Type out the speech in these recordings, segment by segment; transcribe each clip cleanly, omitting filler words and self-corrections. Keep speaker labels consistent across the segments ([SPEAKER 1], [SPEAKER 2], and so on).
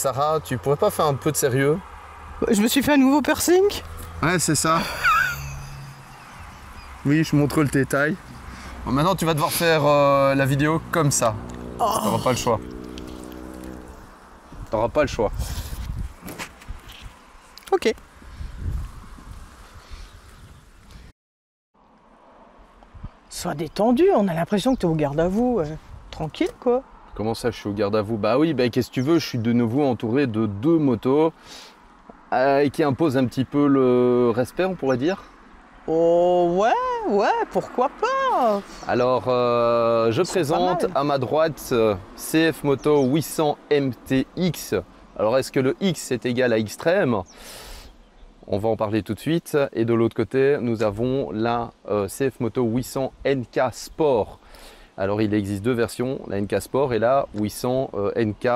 [SPEAKER 1] Sarah, tu pourrais pas faire un peu de sérieux?
[SPEAKER 2] Je me suis fait un nouveau piercing.
[SPEAKER 1] Ouais, c'est ça. Oui, je montre le détail. Bon, maintenant, tu vas devoir faire la vidéo comme ça. T'auras pas le choix. T'auras pas le choix.
[SPEAKER 2] Ok. Sois détendu, on a l'impression que tu es au garde à vous. Tranquille, quoi.
[SPEAKER 1] Comment ça, je suis au garde à vous? Bah oui, bah qu'est-ce que tu veux, je suis de nouveau entouré de 2 motos qui imposent un petit peu le respect, on pourrait dire.
[SPEAKER 2] Oh ouais, pourquoi pas.
[SPEAKER 1] Alors, je présente à ma droite CF Moto 800 MTX. Alors, est-ce que le X est égal à Extreme? On va en parler tout de suite. Et de l'autre côté, nous avons la CF Moto 800 NK Sport. Alors, il existe 2 versions, la NK Sport et la 800 NK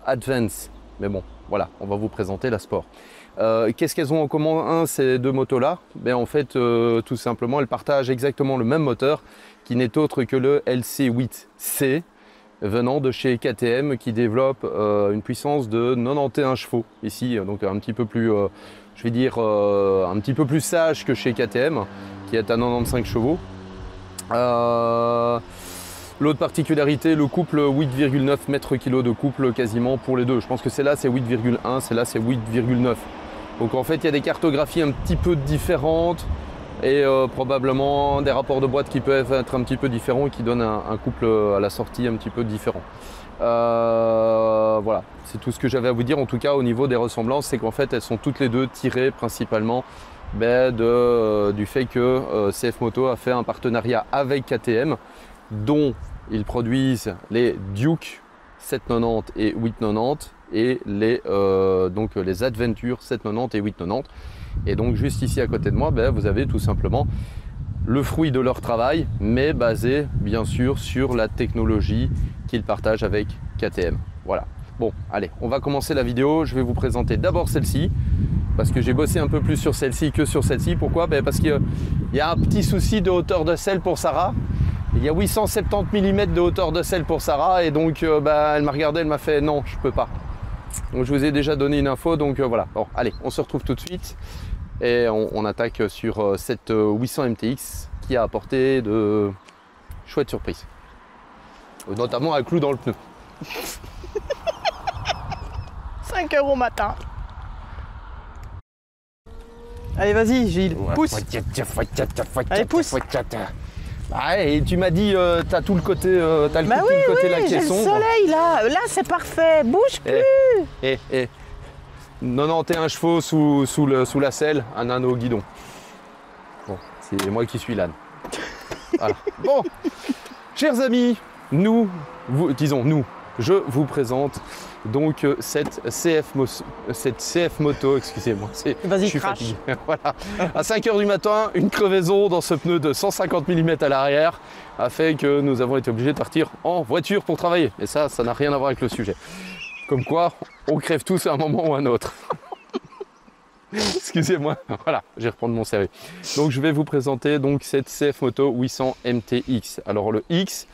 [SPEAKER 1] Advance. Mais bon, voilà, on va vous présenter la Sport. Qu'est-ce qu'elles ont en commun, ces 2 motos-là? Ben, en fait, tout simplement, elles partagent exactement le même moteur qui n'est autre que le LC8C venant de chez KTM qui développe une puissance de 91 chevaux. Ici, donc un petit peu plus, je vais dire, un petit peu plus sage que chez KTM qui est à 95 chevaux. L'autre particularité, le couple 8,9 mètres-kg de couple quasiment pour les deux. Je pense que celle-là c'est 8,1, celle-là c'est 8,9. Donc en fait il y a des cartographies un petit peu différentes et probablement des rapports de boîte qui peuvent être un petit peu différents et qui donnent un couple à la sortie un petit peu différent. Voilà, c'est tout ce que j'avais à vous dire. En tout cas au niveau des ressemblances, c'est qu'en fait elles sont toutes les deux tirées principalement du fait que CF Moto a fait un partenariat avec KTM dont ils produisent les Duke 790 et 890 et les Adventure 790 et 890. Et donc juste ici à côté de moi, vous avez tout simplement le fruit de leur travail, mais basé bien sûr sur la technologie qu'ils partagent avec KTM. Voilà. Bon, allez, on va commencer la vidéo. Je vais vous présenter d'abord celle-ci, parce que j'ai bossé un peu plus sur celle-ci que sur celle-ci. Pourquoi? Parce qu'il y a un petit souci de hauteur de selle pour Sarah. Il y a 870 mm de hauteur de selle pour Sarah et donc elle m'a regardé, elle m'a fait non, je peux pas. Donc je vous ai déjà donné une info, donc voilà. Bon, allez, on se retrouve tout de suite et on attaque sur cette 800 MTX qui a apporté de chouettes surprises. Notamment un clou dans le pneu.
[SPEAKER 2] 5 € au matin. Allez, vas-y, Gilles, pousse. Allez, pousse.
[SPEAKER 1] Ah, et tu m'as dit, t'as tout le côté, t'as le côté la caisson.
[SPEAKER 2] J'ai le soleil là c'est parfait, bouge plus.
[SPEAKER 1] 91 chevaux sous la selle, un âne au guidon. Bon, c'est moi qui suis l'âne. Voilà. Bon, chers amis, je vous présente donc cette CF Moto, excusez-moi, je suis fatigué. Voilà. À 5 h du matin, une crevaison dans ce pneu de 150 mm à l'arrière a fait que nous avons été obligés de partir en voiture pour travailler. Et ça n'a rien à voir avec le sujet. Comme quoi, on crève tous à un moment ou à un autre. Excusez-moi, voilà, je vais reprendre mon sérieux. Donc je vais vous présenter donc cette CF Moto 800 MTX. Alors le X,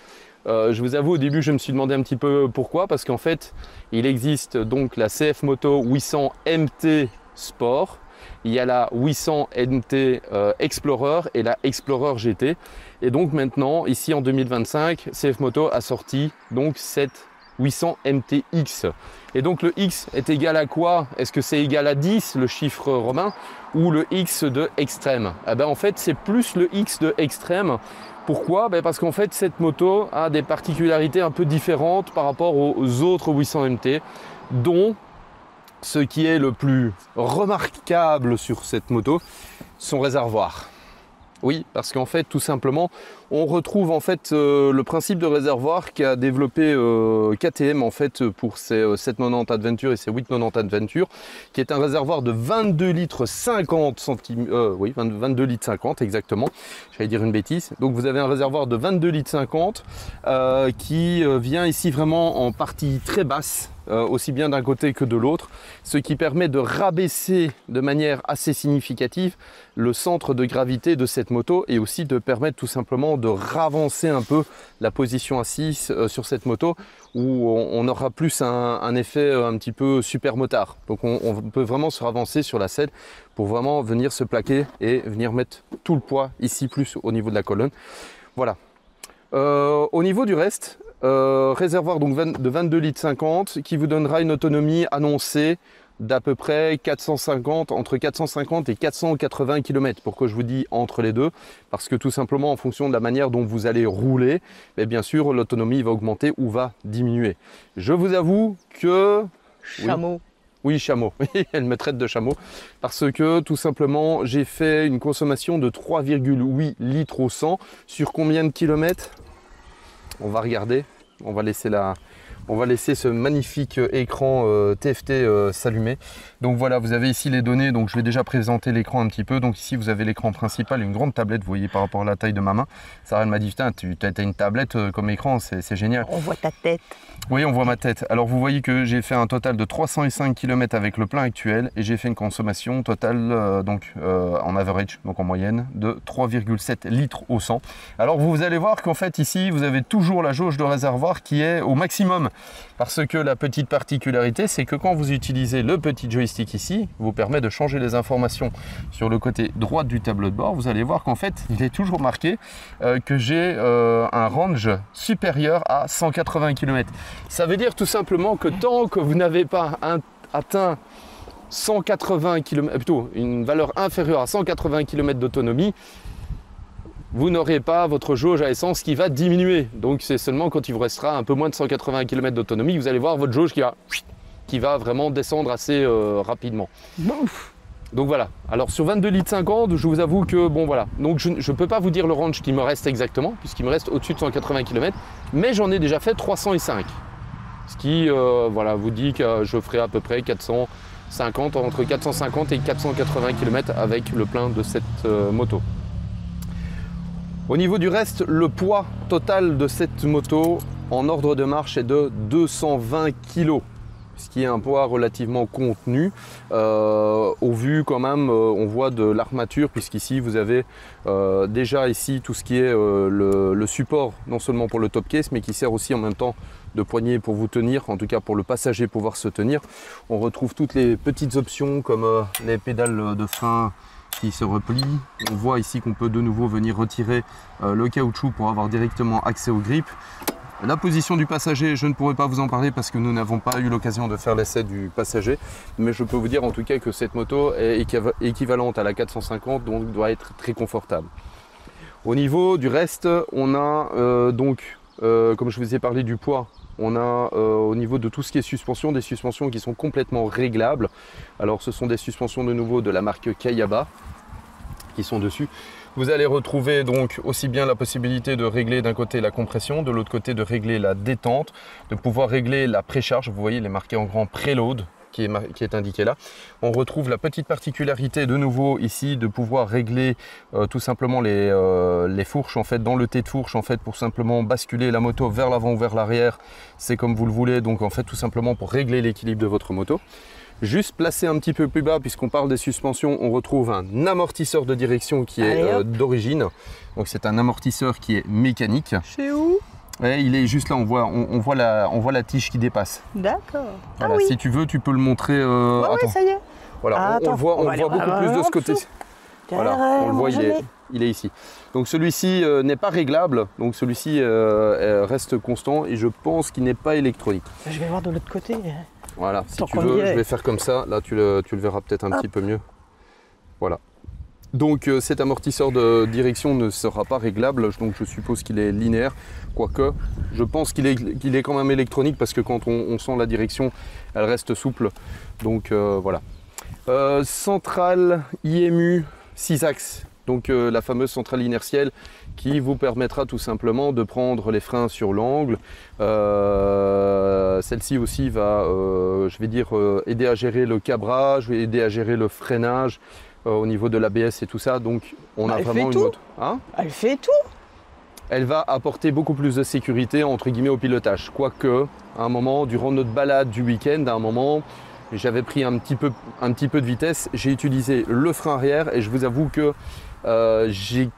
[SPEAKER 1] je vous avoue, au début, je me suis demandé un petit peu pourquoi, parce qu'en fait, il existe donc la CF Moto 800 MT Sport, il y a la 800 MT Explorer et la Explorer GT. Et donc maintenant, ici en 2025, CF Moto a sorti donc cette 800 MTX. Et donc le X est égal à quoi? Est-ce que c'est égal à 10, le chiffre romain, ou le X de Extrême? En fait, c'est plus le X de Extrême. Pourquoi? Parce qu'en fait cette moto a des particularités un peu différentes par rapport aux autres 800 MT, dont ce qui est le plus remarquable sur cette moto, son réservoir. Oui, parce qu'en fait tout simplement on retrouve en fait le principe de réservoir qu'a développé KTM en fait pour ses 790 Adventure et ses 890 Adventure, qui est un réservoir de 22 litres 50 cm, oui 22 litres 50 exactement, j'allais dire une bêtise. Donc vous avez un réservoir de 22 litres 50 qui vient ici vraiment en partie très basse aussi bien d'un côté que de l'autre, ce qui permet de rabaisser de manière assez significative le centre de gravité de cette moto et aussi de permettre tout simplement de ravancer un peu la position assise sur cette moto où on aura plus un effet un petit peu super motard. Donc on peut vraiment se ravancer sur la selle pour vraiment venir se plaquer et venir mettre tout le poids ici plus au niveau de la colonne. Voilà. Au niveau du reste, réservoir donc de 22 litres 50 qui vous donnera une autonomie annoncée d'à peu près 450, entre 450 et 480 km. Pourquoi je vous dis entre les deux? Parce que tout simplement en fonction de la manière dont vous allez rouler, et bien sûr l'autonomie va augmenter ou va diminuer. Je vous avoue que...
[SPEAKER 2] Chameau.
[SPEAKER 1] Oui, chameau. Elle me traite de chameau. Parce que tout simplement j'ai fait une consommation de 3,8 litres au 100. Sur combien de kilomètres? On va regarder. On va laisser ce magnifique écran TFT s'allumer. Donc voilà, vous avez ici les données. Donc je vais déjà présenter l'écran un petit peu. Donc ici, vous avez l'écran principal, une grande tablette, vous voyez, par rapport à la taille de ma main. Sarah m'a dit, putain, tu as une tablette comme écran, c'est génial.
[SPEAKER 2] On voit ta tête.
[SPEAKER 1] Oui, on voit ma tête. Alors vous voyez que j'ai fait un total de 305 km avec le plein actuel et j'ai fait une consommation totale en average, donc en moyenne, de 3,7 litres au 100. Alors vous allez voir qu'en fait ici, vous avez toujours la jauge de réservoir qui est au maximum. Parce que la petite particularité, c'est que quand vous utilisez le petit joystick ici, vous permet de changer les informations sur le côté droit du tableau de bord. Vous allez voir qu'en fait, il est toujours marqué que j'ai un range supérieur à 180 km. Ça veut dire tout simplement que tant que vous n'avez pas atteint 180 km, plutôt une valeur inférieure à 180 km d'autonomie, vous n'aurez pas votre jauge à essence qui va diminuer. Donc c'est seulement quand il vous restera un peu moins de 180 km d'autonomie, vous allez voir votre jauge qui va vraiment descendre assez rapidement. Donc voilà, alors sur 22 litres 50, je vous avoue que bon voilà, donc je ne peux pas vous dire le range qui me reste exactement, puisqu'il me reste au-dessus de 180 km, mais j'en ai déjà fait 305. Ce qui voilà, vous dit que je ferai à peu près 450, entre 450 et 480 km avec le plein de cette moto. Au niveau du reste, le poids total de cette moto en ordre de marche est de 220 kg, ce qui est un poids relativement contenu. Au vu quand même, on voit de l'armature, puisqu'ici vous avez déjà ici tout ce qui est le support, non seulement pour le top case, mais qui sert aussi en même temps de poignée pour vous tenir, en tout cas pour le passager pouvoir se tenir. On retrouve toutes les petites options comme les pédales de frein qui se replient. On voit ici qu'on peut de nouveau venir retirer le caoutchouc pour avoir directement accès au grip. La position du passager, je ne pourrais pas vous en parler parce que nous n'avons pas eu l'occasion de faire l'essai du passager, mais je peux vous dire en tout cas que cette moto est équivalente à la 450, donc doit être très confortable. Au niveau du reste, on a comme je vous ai parlé du poids, on a au niveau de tout ce qui est suspension, des suspensions qui sont complètement réglables. Alors ce sont des suspensions de nouveau de la marque Kayaba qui sont dessus. Vous allez retrouver donc aussi bien la possibilité de régler d'un côté la compression, de l'autre côté de régler la détente, de pouvoir régler la précharge. Vous voyez, il est marqué en grand préload qui est indiqué là. On retrouve la petite particularité de nouveau ici de pouvoir régler tout simplement les fourches en fait, dans le T de fourche en fait, pour simplement basculer la moto vers l'avant ou vers l'arrière. C'est comme vous le voulez, donc en fait tout simplement pour régler l'équilibre de votre moto. Juste placé un petit peu plus bas, puisqu'on parle des suspensions, on retrouve un amortisseur de direction qui est d'origine. Donc c'est un amortisseur qui est mécanique.
[SPEAKER 2] C'est où?
[SPEAKER 1] Ouais, il est juste là, on voit la tige qui dépasse.
[SPEAKER 2] D'accord.
[SPEAKER 1] Voilà,
[SPEAKER 2] ah oui.
[SPEAKER 1] Si tu veux, tu peux le montrer.
[SPEAKER 2] Oui, ça y est.
[SPEAKER 1] Voilà, on le voit beaucoup plus de ce côté. Voilà, on le voit, il est ici. Donc celui-ci n'est pas réglable, donc celui-ci reste constant et je pense qu'il n'est pas électronique.
[SPEAKER 2] Je vais voir de l'autre côté.
[SPEAKER 1] Voilà, si tu veux, je vais faire comme ça. Là, tu le verras peut-être un petit peu mieux. Voilà. Donc cet amortisseur de direction ne sera pas réglable, donc je suppose qu'il est linéaire, quoique je pense qu'il est quand même électronique parce que quand on sent la direction, elle reste souple. Donc voilà. Centrale IMU 6 axes, donc la fameuse centrale inertielle qui vous permettra tout simplement de prendre les freins sur l'angle. Celle-ci aussi va, je vais dire, aider à gérer le cabrage, aider à gérer le freinage. Au niveau de l'ABS et tout ça, donc on a vraiment une moto. Hein?
[SPEAKER 2] Elle fait tout.
[SPEAKER 1] elle va apporter beaucoup plus de sécurité entre guillemets au pilotage. Quoique, à un moment, durant notre balade du week-end, à un moment, j'avais pris un petit peu de vitesse, j'ai utilisé le frein arrière et je vous avoue que j'ai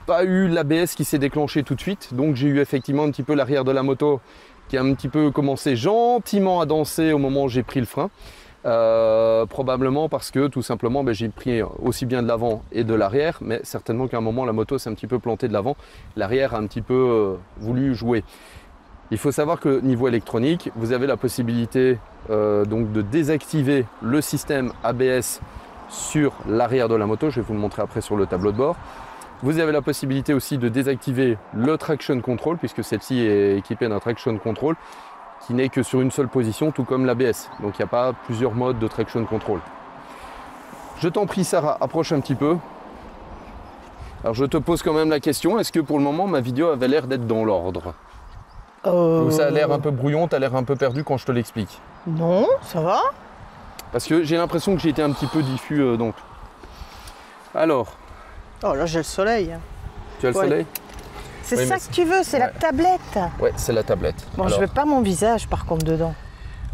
[SPEAKER 1] pas eu l'ABS qui s'est déclenché tout de suite, donc j'ai eu effectivement un petit peu l'arrière de la moto qui a un petit peu commencé gentiment à danser au moment où j'ai pris le frein. Probablement parce que tout simplement j'ai pris aussi bien de l'avant et de l'arrière, mais certainement qu'à un moment la moto s'est un petit peu plantée de l'avant, l'arrière a un petit peu voulu jouer. Il faut savoir que niveau électronique, vous avez la possibilité donc de désactiver le système ABS sur l'arrière de la moto, je vais vous le montrer après sur le tableau de bord. Vous avez la possibilité aussi de désactiver le traction control, puisque celle-ci est équipée d'un traction control qui n'est que sur une seule position, tout comme l'ABS. Donc il n'y a pas plusieurs modes de traction control. Je t'en prie Sarah, approche un petit peu. Alors je te pose quand même la question, est-ce que pour le moment ma vidéo avait l'air d'être dans l'ordre? Ou ça a l'air un peu brouillon, tu as l'air un peu perdu quand je te l'explique?
[SPEAKER 2] Non, ça va.
[SPEAKER 1] Parce que j'ai l'impression que j'ai été un petit peu diffus donc. Alors.
[SPEAKER 2] Oh là j'ai le soleil.
[SPEAKER 1] Tu as le soleil?
[SPEAKER 2] C'est oui, ça que tu veux, c'est la tablette.
[SPEAKER 1] Ouais, c'est la tablette.
[SPEAKER 2] Bon, alors, je veux pas mon visage par contre dedans.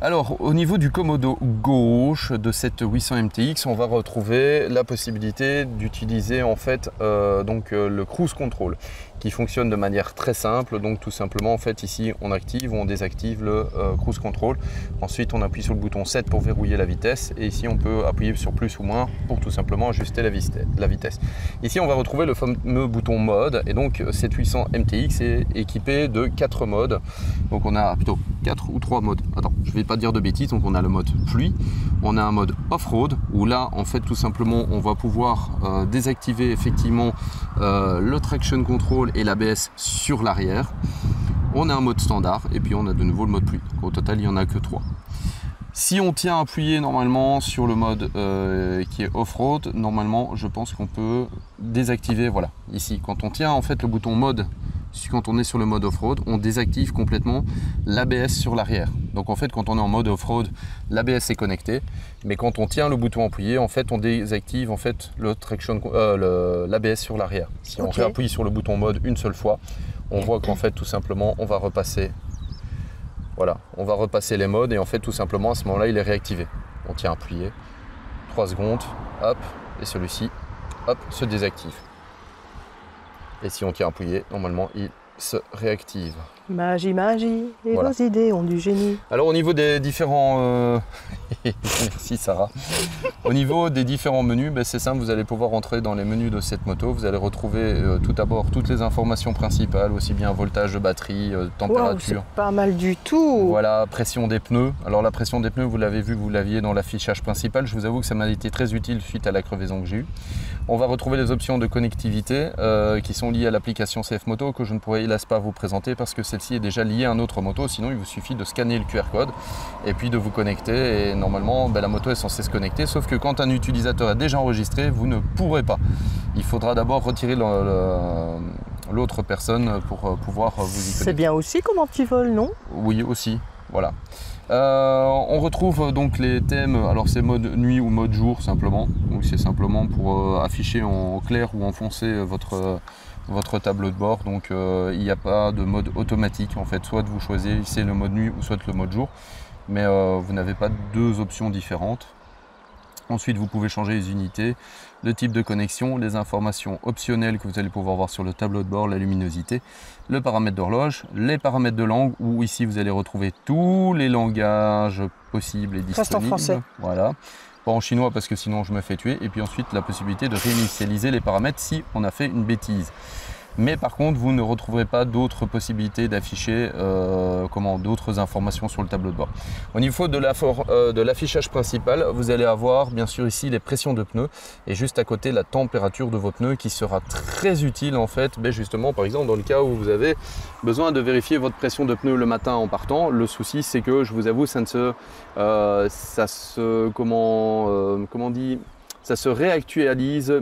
[SPEAKER 1] Alors, au niveau du commodo gauche de cette 800 MTX, on va retrouver la possibilité d'utiliser en fait le cruise control qui fonctionne de manière très simple. Donc tout simplement en fait ici on active ou on désactive le cruise control. Ensuite on appuie sur le bouton 7 pour verrouiller la vitesse et ici on peut appuyer sur plus ou moins pour tout simplement ajuster la vitesse. Ici on va retrouver le fameux bouton mode et donc cette 800 MTX est équipée de 4 modes. Donc on a plutôt 4 ou 3 modes. Attends, je vais pas dire de bêtises. Donc on a le mode pluie, on a un mode off-road où là en fait tout simplement on va pouvoir désactiver effectivement le traction control et l'ABS sur l'arrière. On a un mode standard et puis on a de nouveau le mode pluie. Donc, au total il n'y en a que 3. Si on tient appuyé normalement sur le mode qui est off-road, normalement je pense qu'on peut désactiver, voilà, ici. Quand on tient en fait le bouton mode, quand on est sur le mode off-road, on désactive complètement l'ABS sur l'arrière. Donc en fait quand on est en mode off-road, l'ABS est connecté, mais quand on tient le bouton appuyé, en fait on désactive en fait l'ABS sur l'arrière. Si on réappuie sur le bouton mode une seule fois, on voit qu'en fait tout simplement on va repasser. Voilà, on va repasser les modes et en fait tout simplement à ce moment-là il est réactivé. On tient appuyé, 3 secondes, hop, et celui-ci, hop, se désactive. Et si on tient appuyé, normalement il se réactive.
[SPEAKER 2] Magie, magie, et voilà. Vos idées ont du génie.
[SPEAKER 1] Alors au niveau des différents... Merci Sarah. Au niveau des différents menus, c'est simple, vous allez pouvoir entrer dans les menus de cette moto. Vous allez retrouver tout d'abord toutes les informations principales, aussi bien voltage de batterie, température.
[SPEAKER 2] Wow, c'est pas mal du tout.
[SPEAKER 1] Voilà, pression des pneus. Alors la pression des pneus, vous l'avez vu, vous l'aviez dans l'affichage principal. Je vous avoue que ça m'a été très utile suite à la crevaison que j'ai eue. On va retrouver les options de connectivité qui sont liées à l'application CF Moto que je ne pourrais hélas pas vous présenter parce que celle-ci est déjà liée à une autre moto. Sinon, il vous suffit de scanner le QR code et puis de vous connecter. Et normalement, la moto est censée se connecter. Sauf que quand un utilisateur est déjà enregistré, vous ne pourrez pas. Il faudra d'abord retirer l'autre personne pour pouvoir vous y connecter.
[SPEAKER 2] C'est bien aussi comme antivol, non?
[SPEAKER 1] Oui, aussi. Voilà. On retrouve donc les thèmes, alors c'est mode nuit ou mode jour simplement, donc c'est simplement pour afficher en clair ou en foncé votre tableau de bord, donc il n'y a pas de mode automatique en fait, soit vous choisissez le mode nuit ou soit le mode jour, mais vous n'avez pas deux options différentes. Ensuite, vous pouvez changer les unités, le type de connexion, les informations optionnelles que vous allez pouvoir voir sur le tableau de bord, la luminosité, le paramètre d'horloge, les paramètres de langue, où ici vous allez retrouver tous les langages possibles et disponibles.
[SPEAKER 2] Reste en français.
[SPEAKER 1] Voilà. Pas en chinois parce que sinon je me fais tuer. Et puis ensuite, la possibilité de réinitialiser les paramètres si on a fait une bêtise. Mais par contre, vous ne retrouverez pas d'autres possibilités d'afficher d'autres informations sur le tableau de bord. Au niveau de l'affichage principal, vous allez avoir bien sûr ici les pressions de pneus et juste à côté la température de vos pneus qui sera très utile en fait, justement par exemple dans le cas où vous avez besoin de vérifier votre pression de pneus le matin en partant. Le souci c'est que je vous avoue ça se réactualise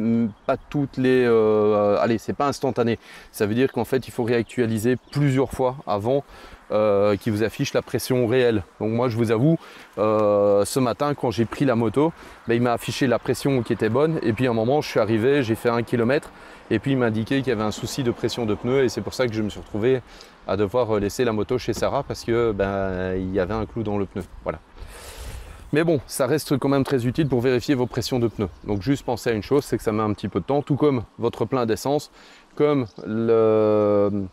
[SPEAKER 1] pas toutes les... allez, c'est pas instantané. Ça veut dire qu'en fait, il faut réactualiser plusieurs fois avant qui vous affiche la pression réelle. Donc moi je vous avoue, ce matin quand j'ai pris la moto, il m'a affiché la pression qui était bonne et puis à un moment je suis arrivé, j'ai fait 1 km et puis il m'a indiqué qu'il y avait un souci de pression de pneu et c'est pour ça que je me suis retrouvé à devoir laisser la moto chez Sarah parce que il y avait un clou dans le pneu. Voilà. Mais bon, ça reste quand même très utile pour vérifier vos pressions de pneus. Donc juste pensez à une chose, c'est que ça met un petit peu de temps, tout comme votre plein d'essence, comme le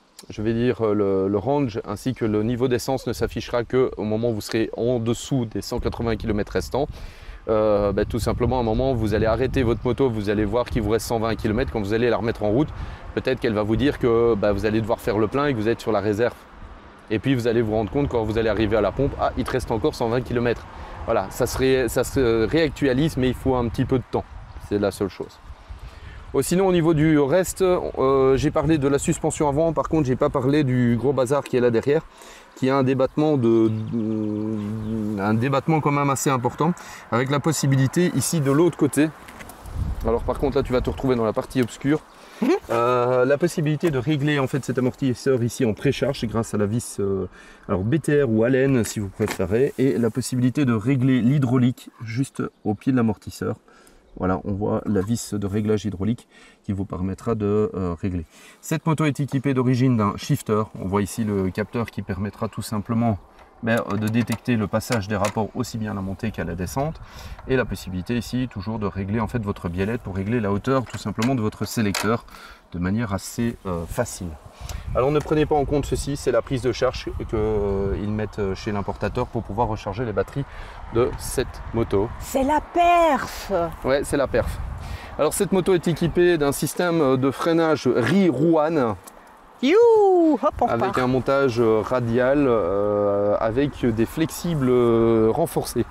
[SPEAKER 1] range ainsi que le niveau d'essence ne s'affichera qu'au moment où vous serez en dessous des 180 km restants. Tout simplement à un moment vous allez arrêter votre moto, vous allez voir qu'il vous reste 120 km, quand vous allez la remettre en route, peut-être qu'elle va vous dire que vous allez devoir faire le plein et que vous êtes sur la réserve. Et puis vous allez vous rendre compte quand vous allez arriver à la pompe, ah il te reste encore 120 km. Voilà, ça se réactualise mais il faut un petit peu de temps, c'est la seule chose. Sinon au niveau du reste, j'ai parlé de la suspension avant, par contre j'ai pas parlé du gros bazar qui est là derrière, qui a un débattement quand même assez important, avec la possibilité ici de l'autre côté, alors par contre là tu vas te retrouver dans la partie obscure, la possibilité de régler en fait cet amortisseur ici en précharge grâce à la vis alors BTR ou Allen si vous préférez, et la possibilité de régler l'hydraulique juste au pied de l'amortisseur. Voilà, on voit la vis de réglage hydraulique qui vous permettra de régler. Cette moto est équipée d'origine d'un shifter. On voit ici le capteur qui permettra tout simplement de détecter le passage des rapports aussi bien à la montée qu'à la descente. Et la possibilité ici toujours de régler en fait votre biellette pour régler la hauteur tout simplement de votre sélecteur de manière assez facile. Alors ne prenez pas en compte ceci, c'est la prise de charge qu'ils mettent chez l'importateur pour pouvoir recharger les batteries de cette moto.
[SPEAKER 2] C'est la perf!
[SPEAKER 1] Ouais, c'est la perf. Alors cette moto est équipée d'un système de freinage Rirouane.
[SPEAKER 2] Youhou! Hop, on
[SPEAKER 1] avec
[SPEAKER 2] part.
[SPEAKER 1] un montage radial avec des flexibles renforcés.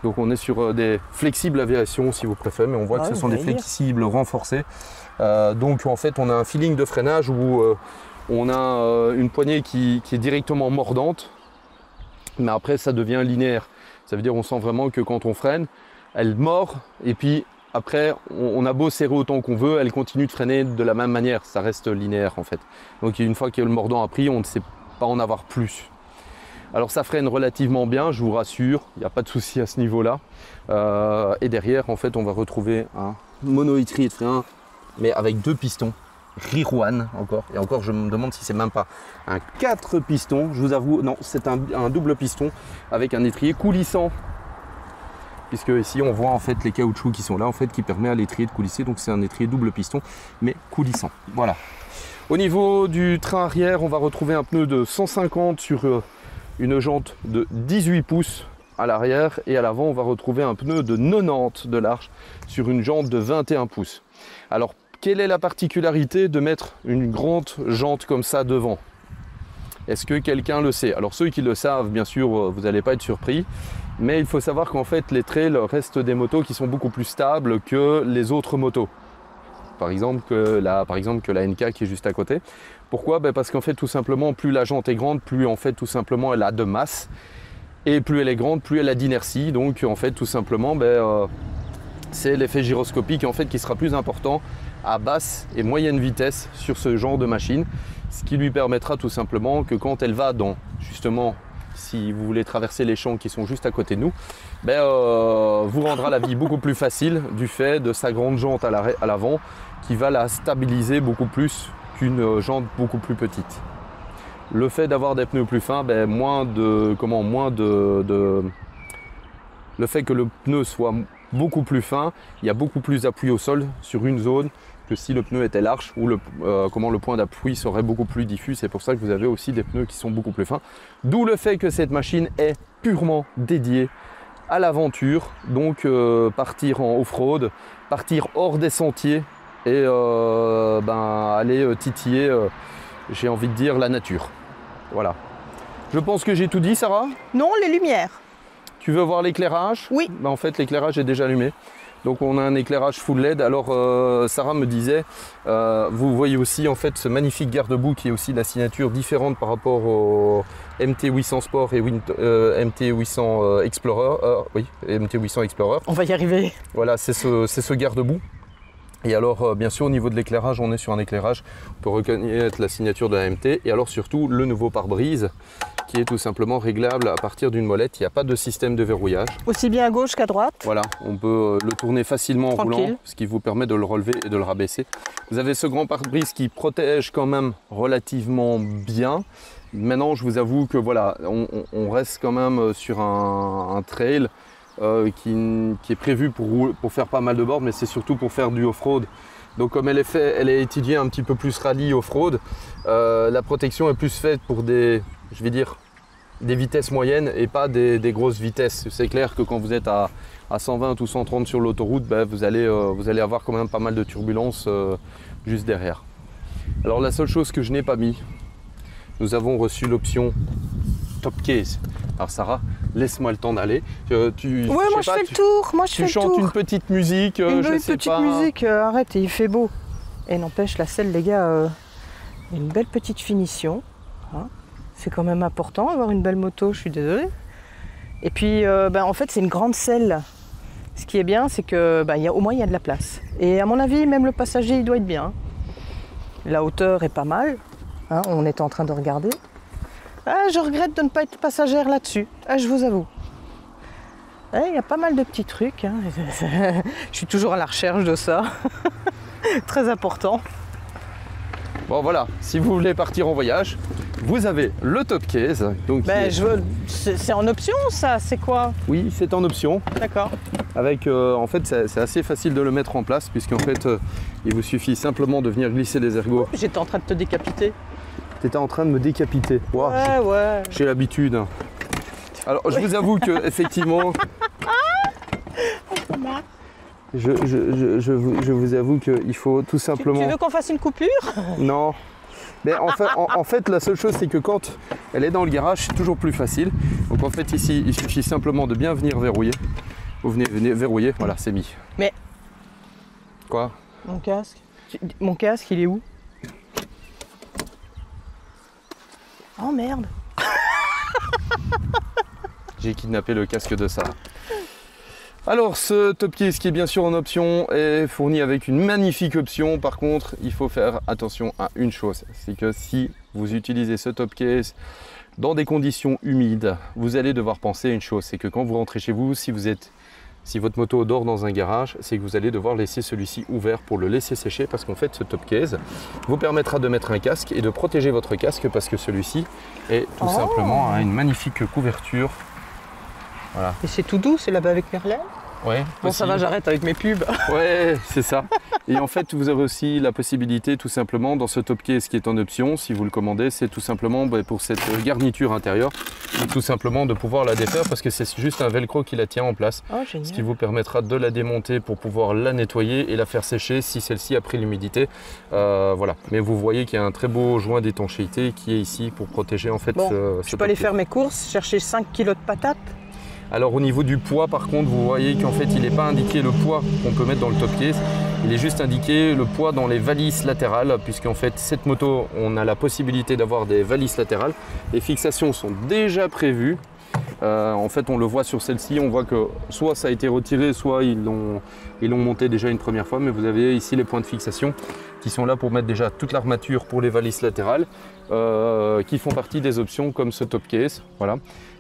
[SPEAKER 1] Donc on est sur des flexibles aviation si vous préférez, mais on voit que ce sont des flexibles renforcés. Donc en fait on a un feeling de freinage où on a une poignée qui est directement mordante, mais après ça devient linéaire. Ça veut dire on sent vraiment que quand on freine, elle mord et puis après on a beau serrer autant qu'on veut, elle continue de freiner de la même manière, ça reste linéaire en fait. Donc une fois que le mordant a pris, on ne sait pas en avoir plus. Alors ça freine relativement bien, je vous rassure, il n'y a pas de souci à ce niveau-là. Et derrière en fait on va retrouver un monoétrier de frein, mais avec 2 pistons. Rirouane encore, et encore je me demande si c'est même pas un 4 pistons, je vous avoue, non c'est un double piston avec un étrier coulissant, puisque ici on voit en fait les caoutchoucs qui sont là en fait qui permet à l'étrier de coulisser, donc c'est un étrier double piston mais coulissant. Voilà. Au niveau du train arrière, on va retrouver un pneu de 150 sur une jante de 18 pouces à l'arrière, et à l'avant on va retrouver un pneu de 90 de large sur une jante de 21 pouces. Alors quelle est la particularité de mettre une grande jante comme ça devant? Est-ce que quelqu'un le sait? Alors ceux qui le savent, bien sûr, vous n'allez pas être surpris, mais il faut savoir qu'en fait les trails restent des motos qui sont beaucoup plus stables que les autres motos. Par exemple que la NK qui est juste à côté. Pourquoi? Parce qu'en fait tout simplement plus la jante est grande, plus en fait tout simplement elle a de masse, et plus elle est grande, plus elle a d'inertie. Donc en fait tout simplement c'est l'effet gyroscopique en fait qui sera plus important à basse et moyenne vitesse sur ce genre de machine, ce qui lui permettra tout simplement que quand elle va dans, justement, si vous voulez traverser les champs qui sont juste à côté de nous, vous rendra la vie beaucoup plus facile du fait de sa grande jante à l'avant qui va la stabiliser beaucoup plus qu'une jante beaucoup plus petite. Le fait d'avoir des pneus plus fins, le fait que le pneu soit beaucoup plus fin, il y a beaucoup plus d'appui au sol sur une zone que si le pneu était large, où le point d'appui serait beaucoup plus diffus. C'est pour ça que vous avez aussi des pneus qui sont beaucoup plus fins. D'où le fait que cette machine est purement dédiée à l'aventure, donc partir en off-road, partir hors des sentiers et aller titiller, j'ai envie de dire, la nature. Voilà. Je pense que j'ai tout dit, Sarah?
[SPEAKER 2] Non, les lumières.
[SPEAKER 1] Tu veux voir l'éclairage?
[SPEAKER 2] Oui.
[SPEAKER 1] En fait, l'éclairage est déjà allumé. Donc on a un éclairage full LED. Alors Sarah me disait, vous voyez aussi en fait ce magnifique garde-boue qui est aussi la signature différente par rapport au MT800 Sport et MT800 Explorer. Oui, MT800 Explorer.
[SPEAKER 2] On va y arriver.
[SPEAKER 1] Voilà, c'est ce garde-boue. Et alors bien sûr au niveau de l'éclairage, on est sur un éclairage, on peut reconnaître la signature de la MT, et alors surtout le nouveau pare-brise qui est tout simplement réglable à partir d'une molette. Il n'y a pas de système de verrouillage.
[SPEAKER 2] Aussi bien à gauche qu'à droite.
[SPEAKER 1] Voilà, on peut le tourner facilement en
[SPEAKER 2] Tranquille.
[SPEAKER 1] roulant, ce qui vous permet de le relever et de le rabaisser. Vous avez ce grand pare-brise qui protège quand même relativement bien. Maintenant, je vous avoue que voilà, on reste quand même sur un trail qui est prévu pour faire pas mal de bords, mais c'est surtout pour faire du off-road. Donc comme elle est étudiée un petit peu plus rallye off-road, la protection est plus faite pour des vitesses moyennes et pas des grosses vitesses. C'est clair que quand vous êtes à 120 ou 130 sur l'autoroute, ben, vous allez avoir quand même pas mal de turbulences juste derrière. Alors la seule chose que je n'ai pas mis, nous avons reçu l'option Top Case. Alors Sarah, laisse-moi le temps d'aller.
[SPEAKER 2] Ouais, moi je fais le tour.
[SPEAKER 1] Tu chantes une petite musique,
[SPEAKER 2] Une
[SPEAKER 1] je sais
[SPEAKER 2] petite
[SPEAKER 1] pas.
[SPEAKER 2] musique, arrête, il fait beau. Et n'empêche, la selle, les gars, une belle petite finition. Hein. C'est quand même important, avoir une belle moto, je suis désolée. Et puis, en fait, c'est une grande selle. Ce qui est bien, c'est que au moins, il y a de la place. Et à mon avis, même le passager, il doit être bien. La hauteur est pas mal. Hein, on est en train de regarder. Ah, je regrette de ne pas être passagère là-dessus. Ah, je vous avoue. Il y a pas mal de petits trucs. Hein. Je suis toujours à la recherche de ça. Très important.
[SPEAKER 1] Bon voilà, si vous voulez partir en voyage, vous avez le Top Case. Donc
[SPEAKER 2] c'est en option ça, c'est quoi?
[SPEAKER 1] Oui, c'est en option.
[SPEAKER 2] D'accord.
[SPEAKER 1] Avec, en fait, c'est assez facile de le mettre en place puisqu'en fait, il vous suffit simplement de venir glisser les ergots.
[SPEAKER 2] J'étais en train de te décapiter.
[SPEAKER 1] T'étais en train de me décapiter. Wow,
[SPEAKER 2] ouais.
[SPEAKER 1] J'ai l'habitude. Alors, je vous avoue que effectivement, je vous avoue qu'il faut tout simplement.
[SPEAKER 2] Tu veux qu'on fasse une coupure?
[SPEAKER 1] Non. Mais en fait, la seule chose, c'est que quand elle est dans le garage, c'est toujours plus facile. Donc en fait, ici, il suffit simplement de bien venir verrouiller. Vous venez verrouiller, voilà, c'est mis.
[SPEAKER 2] Mais.
[SPEAKER 1] Quoi?
[SPEAKER 2] Mon casque. Mon casque, il est où? Oh merde.
[SPEAKER 1] J'ai kidnappé le casque de Sarah. Alors ce Top Case qui est bien sûr en option est fourni avec une magnifique option. Par contre, il faut faire attention à une chose, c'est que si vous utilisez ce Top Case dans des conditions humides, vous allez devoir penser à une chose, c'est que quand vous rentrez chez vous, si votre moto dort dans un garage, c'est que vous allez devoir laisser celui-ci ouvert pour le laisser sécher parce qu'en fait ce Top Case vous permettra de mettre un casque et de protéger votre casque parce que celui-ci est tout simplement une magnifique couverture. Voilà.
[SPEAKER 2] Et c'est tout doux, c'est là-bas avec Merlin?
[SPEAKER 1] Ouais.
[SPEAKER 2] Bon, ça va, j'arrête avec mes pubs.
[SPEAKER 1] Ouais, c'est ça. Et en fait, vous aurez aussi la possibilité, tout simplement, dans ce Top Case qui est en option, si vous le commandez, c'est tout simplement pour cette garniture intérieure, tout simplement de pouvoir la défaire parce que c'est juste un velcro qui la tient en place.
[SPEAKER 2] Oh, génial.
[SPEAKER 1] Ce qui vous permettra de la démonter pour pouvoir la nettoyer et la faire sécher si celle-ci a pris l'humidité. Voilà. Mais vous voyez qu'il y a un très beau joint d'étanchéité qui est ici pour protéger en fait
[SPEAKER 2] je peux aller faire mes courses, chercher 5 kilos de patates.
[SPEAKER 1] Alors au niveau du poids par contre, vous voyez qu'en fait il n'est pas indiqué le poids qu'on peut mettre dans le Top Case, il est juste indiqué le poids dans les valises latérales puisqu'en fait cette moto on a la possibilité d'avoir des valises latérales. Les fixations sont déjà prévues, en fait on le voit sur celle-ci, on voit que soit ça a été retiré, soit ils l'ont monté déjà une première fois, mais vous avez ici les points de fixation qui sont là pour mettre déjà toute l'armature pour les valises latérales qui font partie des options comme ce Top Case. Voilà.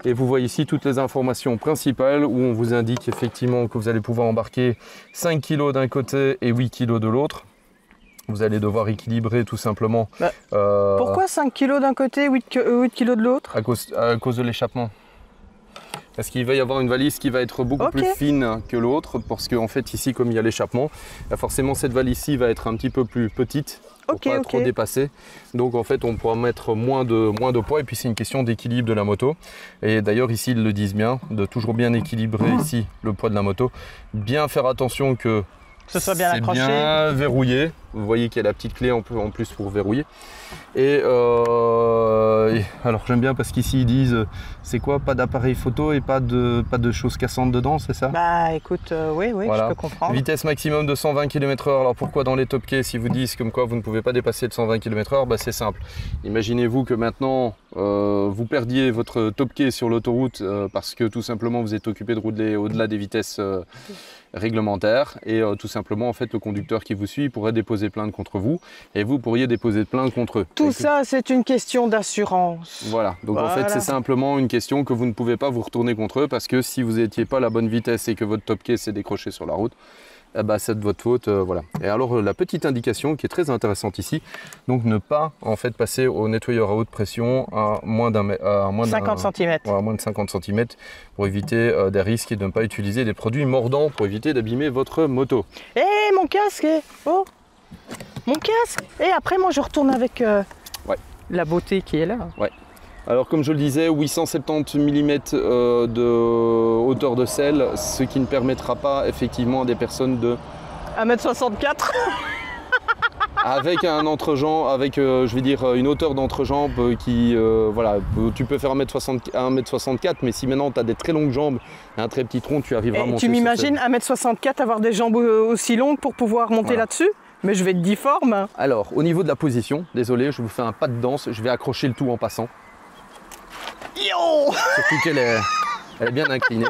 [SPEAKER 1] Et vous voyez ici toutes les informations principales où on vous indique effectivement que vous allez pouvoir embarquer 5 kg d'un côté et 8 kg de l'autre. Vous allez devoir équilibrer tout simplement.
[SPEAKER 2] Pourquoi 5 kg d'un côté, 8 kg de l'autre?
[SPEAKER 1] À cause de l'échappement. Parce qu'il va y avoir une valise qui va être beaucoup plus fine que l'autre, parce qu'en fait ici comme il y a l'échappement, forcément cette valise-ci va être un petit peu plus petite pour pas trop dépasser. Donc en fait on pourra mettre moins de poids et puis c'est une question d'équilibre de la moto. Et d'ailleurs ici ils le disent bien, de toujours bien équilibrer ici le poids de la moto, bien faire attention que
[SPEAKER 2] ce soit bien accroché,
[SPEAKER 1] bien verrouillé. Vous voyez qu'il y a la petite clé en plus pour verrouiller. Et alors j'aime bien parce qu'ici ils disent c'est quoi, pas d'appareil photo et pas de choses cassantes dedans, c'est ça?
[SPEAKER 2] Bah écoute, oui, voilà. Je peux comprendre.
[SPEAKER 1] Vitesse maximum de 120 km/h. Alors pourquoi dans les Top Case ils vous disent comme quoi vous ne pouvez pas dépasser de 120 km/h? Bah c'est simple. Imaginez-vous que maintenant vous perdiez votre Top Case sur l'autoroute parce que tout simplement vous êtes occupé de rouler au-delà des vitesses réglementaires et tout simplement en fait le conducteur qui vous suit pourrait déposer déposer plainte contre vous et vous pourriez déposer plainte contre eux.
[SPEAKER 2] Tout ça, c'est une question d'assurance.
[SPEAKER 1] Voilà, donc
[SPEAKER 2] voilà.
[SPEAKER 1] En fait c'est simplement une question que vous ne pouvez pas vous retourner contre eux parce que si vous n'étiez pas à la bonne vitesse et que votre top case s'est décroché sur la route, eh ben, c'est de votre faute, voilà. Et alors la petite indication qui est très intéressante ici, donc ne pas en fait passer au nettoyeur à haute pression à moins de
[SPEAKER 2] 50 cm.
[SPEAKER 1] À moins de 50 cm pour éviter des risques et de ne pas utiliser des produits mordants pour éviter d'abîmer votre moto.
[SPEAKER 2] Eh, mon casque, oh, mon casque. Et après moi je retourne avec la beauté qui est là.
[SPEAKER 1] Ouais. Alors comme je le disais, 870 mm de hauteur de selle, ce qui ne permettra pas effectivement à des personnes de
[SPEAKER 2] 1m64
[SPEAKER 1] avec un entrejambe, avec je vais dire une hauteur d'entrejambe qui, voilà, tu peux faire 1m64, mais si maintenant tu as des très longues jambes et un très petit tronc, tu arriveras à monter.
[SPEAKER 2] Tu m'imagines 1m64 avoir des jambes aussi longues pour pouvoir monter là-dessus? Mais je vais être difforme.
[SPEAKER 1] Alors au niveau de la position, désolé, je vous fais un pas de danse, je vais accrocher le tout en passant.
[SPEAKER 2] Yo,
[SPEAKER 1] surtout qu'elle est bien inclinée.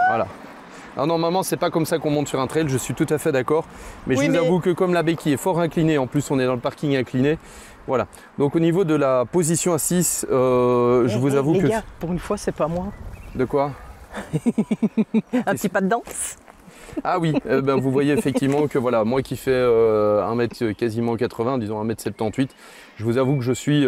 [SPEAKER 1] Voilà. Alors normalement c'est pas comme ça qu'on monte sur un trail, je suis tout à fait d'accord. Mais je vous avoue que comme la béquille est fort inclinée, en plus on est dans le parking incliné. Voilà. Donc au niveau de la position assise, je vous avoue que...
[SPEAKER 2] Gars, pour une fois c'est pas moi.
[SPEAKER 1] De quoi?
[SPEAKER 2] Un petit pas de danse.
[SPEAKER 1] Ah oui, ben vous voyez effectivement que voilà, moi qui fais 1m quasiment 80, disons 1m78, je vous avoue que je suis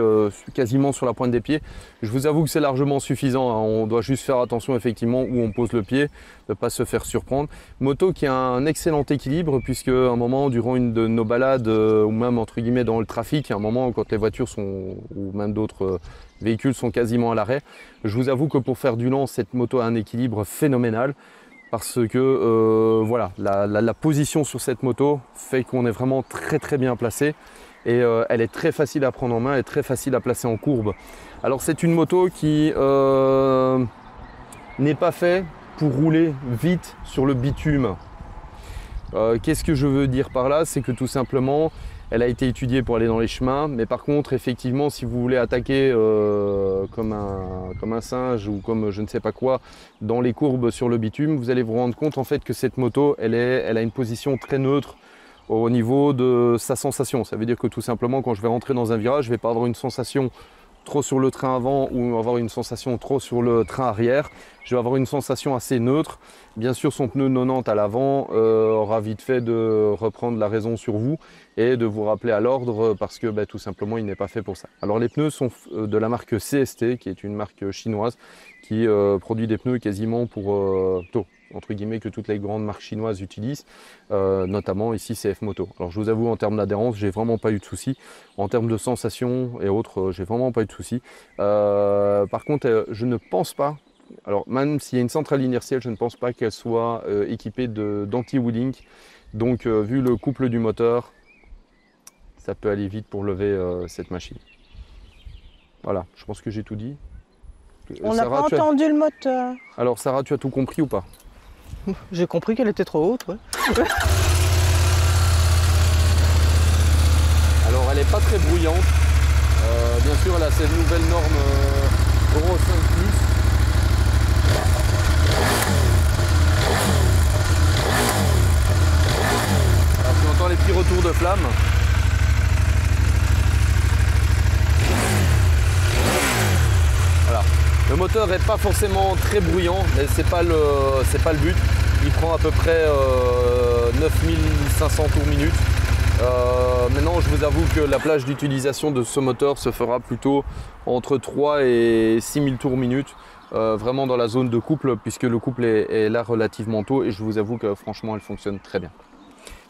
[SPEAKER 1] quasiment sur la pointe des pieds. Je vous avoue que c'est largement suffisant, hein. On doit juste faire attention effectivement où on pose le pied, de ne pas se faire surprendre. Moto qui a un excellent équilibre puisque à un moment durant une de nos balades ou même entre guillemets dans le trafic, à un moment quand les voitures sont ou même d'autres véhicules sont quasiment à l'arrêt, je vous avoue que pour faire du lent, cette moto a un équilibre phénoménal. Parce que voilà, la position sur cette moto fait qu'on est vraiment très bien placé et elle est très facile à prendre en main et très facile à placer en courbe. Alors c'est une moto qui n'est pas faite pour rouler vite sur le bitume. Qu'est-ce que je veux dire par là? C'est que tout simplement, elle a été étudiée pour aller dans les chemins, mais par contre, effectivement, si vous voulez attaquer comme un singe ou comme je ne sais pas quoi dans les courbes sur le bitume, vous allez vous rendre compte en fait que cette moto, elle a une position très neutre au niveau de sa sensation. Ça veut dire que tout simplement, quand je vais rentrer dans un virage, je ne vais pas avoir une sensation trop sur le train avant ou avoir une sensation trop sur le train arrière. Je vais avoir une sensation assez neutre. Bien sûr, son pneu 90 à l'avant aura vite fait de reprendre la raison sur vous et de vous rappeler à l'ordre parce que tout simplement, il n'est pas fait pour ça. Alors les pneus sont de la marque CST, qui est une marque chinoise qui produit des pneus quasiment pour entre guillemets que toutes les grandes marques chinoises utilisent, notamment ici CF Moto. Alors je vous avoue, en termes d'adhérence, j'ai vraiment pas eu de soucis. En termes de sensations et autres, j'ai vraiment pas eu de soucis. Par contre, je ne pense pas, alors même s'il y a une centrale inertielle, je ne pense pas qu'elle soit équipée d'anti-wheeling. Donc vu le couple du moteur, ça peut aller vite pour lever cette machine. Voilà, je pense que j'ai tout dit.
[SPEAKER 2] On n'a pas entendu le moteur.
[SPEAKER 1] Alors Sarah, tu as tout compris ou pas?
[SPEAKER 2] J'ai compris qu'elle était trop haute, ouais.
[SPEAKER 1] Alors elle n'est pas très bruyante. Bien sûr, elle a ces nouvelles normes Euro 5+. Alors tu entends les petits retours de flamme. Voilà. Le moteur n'est pas forcément très bruyant, mais c'est pas le but. Il prend à peu près 9500 tours minute. Maintenant, je vous avoue que la plage d'utilisation de ce moteur se fera plutôt entre 3 et 6000 tours minute, vraiment dans la zone de couple, puisque le couple est là relativement tôt et je vous avoue que franchement, elle fonctionne très bien.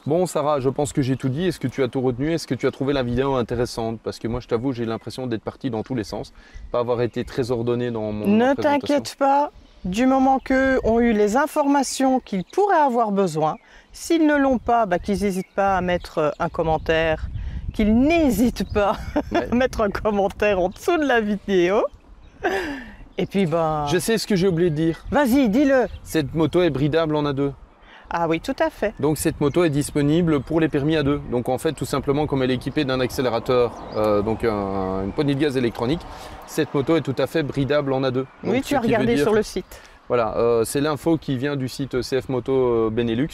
[SPEAKER 1] Bon Sarah, je pense que j'ai tout dit. Est-ce que tu as tout retenu? Est-ce que tu as trouvé la vidéo intéressante? Parce que moi je t'avoue, j'ai l'impression d'être parti dans tous les sens, pas avoir été très ordonné dans mon
[SPEAKER 2] Ne t'inquiète pas, du moment qu'eux ont eu les informations qu'ils pourraient avoir besoin, s'ils ne l'ont pas, qu'ils n'hésitent pas à mettre un commentaire, qu'ils n'hésitent pas à mettre un commentaire en dessous de la vidéo. Et puis je
[SPEAKER 1] sais ce que j'ai oublié de dire.
[SPEAKER 2] Vas-y, dis-le.
[SPEAKER 1] Cette moto est bridable en A2.
[SPEAKER 2] Ah oui, tout à fait.
[SPEAKER 1] Donc cette moto est disponible pour les permis A2. Donc en fait, tout simplement, comme elle est équipée d'un accélérateur, donc une poignée de gaz électronique, cette moto est tout à fait bridable en A2. Donc,
[SPEAKER 2] oui, tu as regardé sur le site.
[SPEAKER 1] Voilà, c'est l'info qui vient du site CF Moto Benelux.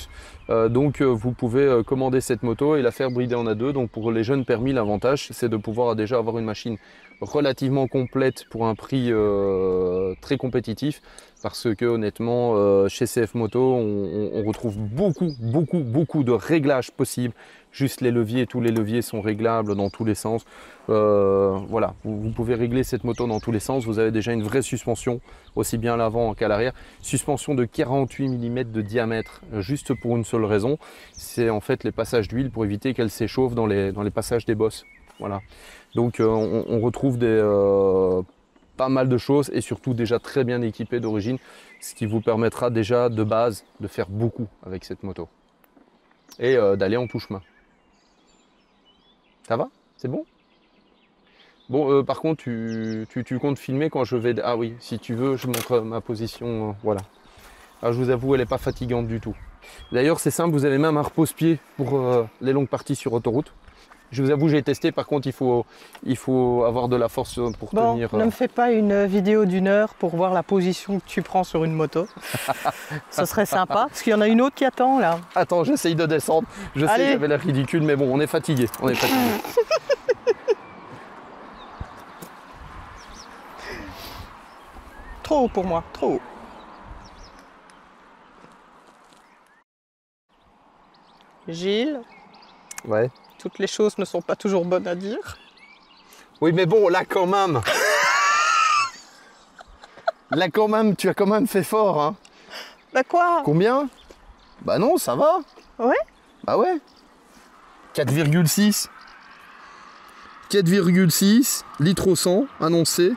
[SPEAKER 1] Donc vous pouvez commander cette moto et la faire brider en A2. Donc pour les jeunes permis, l'avantage c'est de pouvoir déjà avoir une machine relativement complète pour un prix très compétitif. Parce que honnêtement, chez CF Moto, on retrouve beaucoup de réglages possibles. Juste les leviers, tous les leviers sont réglables dans tous les sens. Voilà, vous pouvez régler cette moto dans tous les sens. Vous avez déjà une vraie suspension, aussi bien à l'avant qu'à l'arrière. Suspension de 48 mm de diamètre, juste pour une seule raison. C'est en fait les passages d'huile pour éviter qu'elle s'échauffe dans les passages des bosses. Voilà. Donc on retrouve pas mal de choses et surtout déjà très bien équipé d'origine, ce qui vous permettra déjà de base de faire beaucoup avec cette moto et d'aller en touche-main. Ça va? C'est bon? Bon, par contre, tu comptes filmer quand je vais... Ah oui, si tu veux, je montre ma position, voilà. Alors, je vous avoue, elle n'est pas fatigante du tout. D'ailleurs, c'est simple, vous avez même un repose-pied pour les longues parties sur autoroute. Je vous avoue, j'ai testé, par contre, il faut avoir de la force pour tenir.
[SPEAKER 2] Ne me fais pas une vidéo d'1 heure pour voir la position que tu prends sur une moto. Ce serait sympa, parce qu'il y en a une autre qui attend là.
[SPEAKER 1] Attends, j'essaye de descendre. Je sais que j'avais l'air ridicule, mais bon, on est fatigué. On est fatigué.
[SPEAKER 2] Trop haut pour moi, trop haut. Gilles.
[SPEAKER 1] Ouais.
[SPEAKER 2] Toutes les choses ne sont pas toujours bonnes à dire.
[SPEAKER 1] Oui, mais bon, là quand même. Là quand même, tu as quand même fait fort, hein.
[SPEAKER 2] Bah quoi?
[SPEAKER 1] Combien? Bah non, ça va.
[SPEAKER 2] Ouais?
[SPEAKER 1] Bah ouais. 4,6. 4,6 litres au 100 annoncé.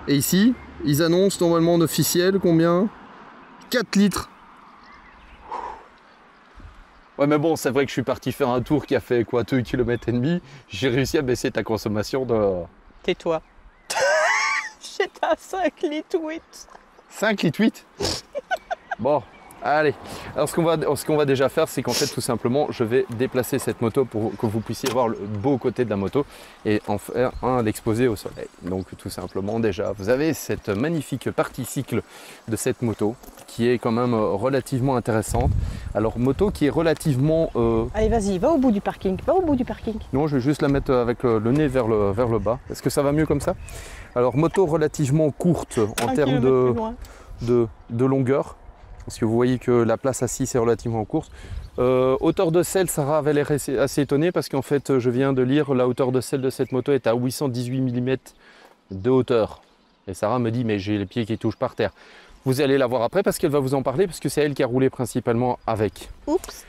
[SPEAKER 1] Et ici, ils annoncent normalement d'officiel combien? 4 litres. Ouais, mais bon, c'est vrai que je suis parti faire un tour qui a fait quoi, 2,5 km. J'ai réussi à baisser ta consommation de...
[SPEAKER 2] Tais-toi. J'étais à 5 litres 8.
[SPEAKER 1] 5 litres 8. Bon, allez. Alors, ce qu'on va déjà faire, c'est qu'en fait, tout simplement, je vais déplacer cette moto pour que vous puissiez voir le beau côté de la moto et en faire l'exposer au soleil. Donc, tout simplement, déjà, vous avez cette magnifique partie cycle de cette moto qui est quand même relativement intéressante. Alors, moto qui est relativement...
[SPEAKER 2] Allez, vas-y, va au bout du parking. Va au bout du parking.
[SPEAKER 1] Non, je vais juste la mettre avec le nez vers le bas. Est-ce que ça va mieux comme ça? Alors, moto relativement courte en termes de longueur. Parce que vous voyez que la place assise est relativement courte. Hauteur de selle, Sarah avait l'air assez étonnée parce qu'en fait, je viens de lire, la hauteur de selle de cette moto est à 818 mm de hauteur. Et Sarah me dit, mais j'ai les pieds qui touchent par terre. Vous allez la voir après parce qu'elle va vous en parler, parce que c'est elle qui a roulé principalement avec.
[SPEAKER 2] Oups.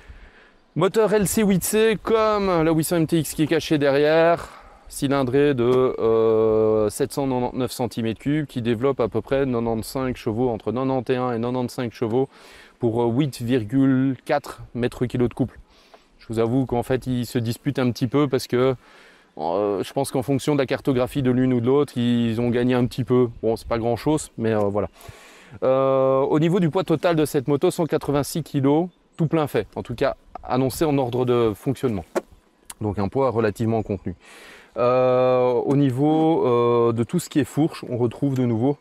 [SPEAKER 1] Moteur LC8C comme la 800 MTX qui est caché derrière. Cylindrée de 799 cm3 qui développe à peu près 95 chevaux, entre 91 et 95 chevaux pour 8,4 mètres/kg de couple. Je vous avoue qu'en fait ils se disputent un petit peu parce que je pense qu'en fonction de la cartographie de l'une ou de l'autre, ils ont gagné un petit peu. Bon, c'est pas grand chose, mais voilà. Au niveau du poids total de cette moto, 186 kg, tout plein fait, en tout cas annoncé en ordre de fonctionnement. Donc un poids relativement contenu. Au niveau de tout ce qui est fourche, on retrouve de nouveau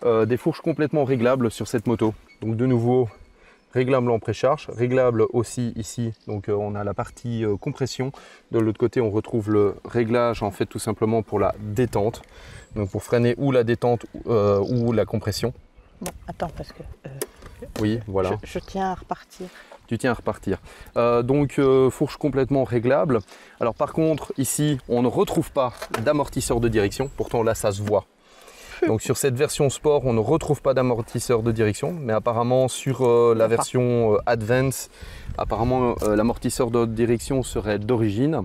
[SPEAKER 1] des fourches complètement réglables sur cette moto. Donc de nouveau réglable en précharge, réglable aussi ici. Donc on a la partie compression. De l'autre côté, on retrouve le réglage en fait tout simplement pour la détente. Donc pour freiner ou la détente ou la compression.
[SPEAKER 2] Bon, attends parce que...
[SPEAKER 1] oui, voilà.
[SPEAKER 2] Je tiens à repartir.
[SPEAKER 1] Tu tiens à repartir. Donc fourche complètement réglable. Alors par contre ici on ne retrouve pas d'amortisseur de direction, pourtant là ça se voit. Donc sur cette version sport on ne retrouve pas d'amortisseur de direction, mais apparemment sur la version Advance, apparemment l'amortisseur de direction serait d'origine.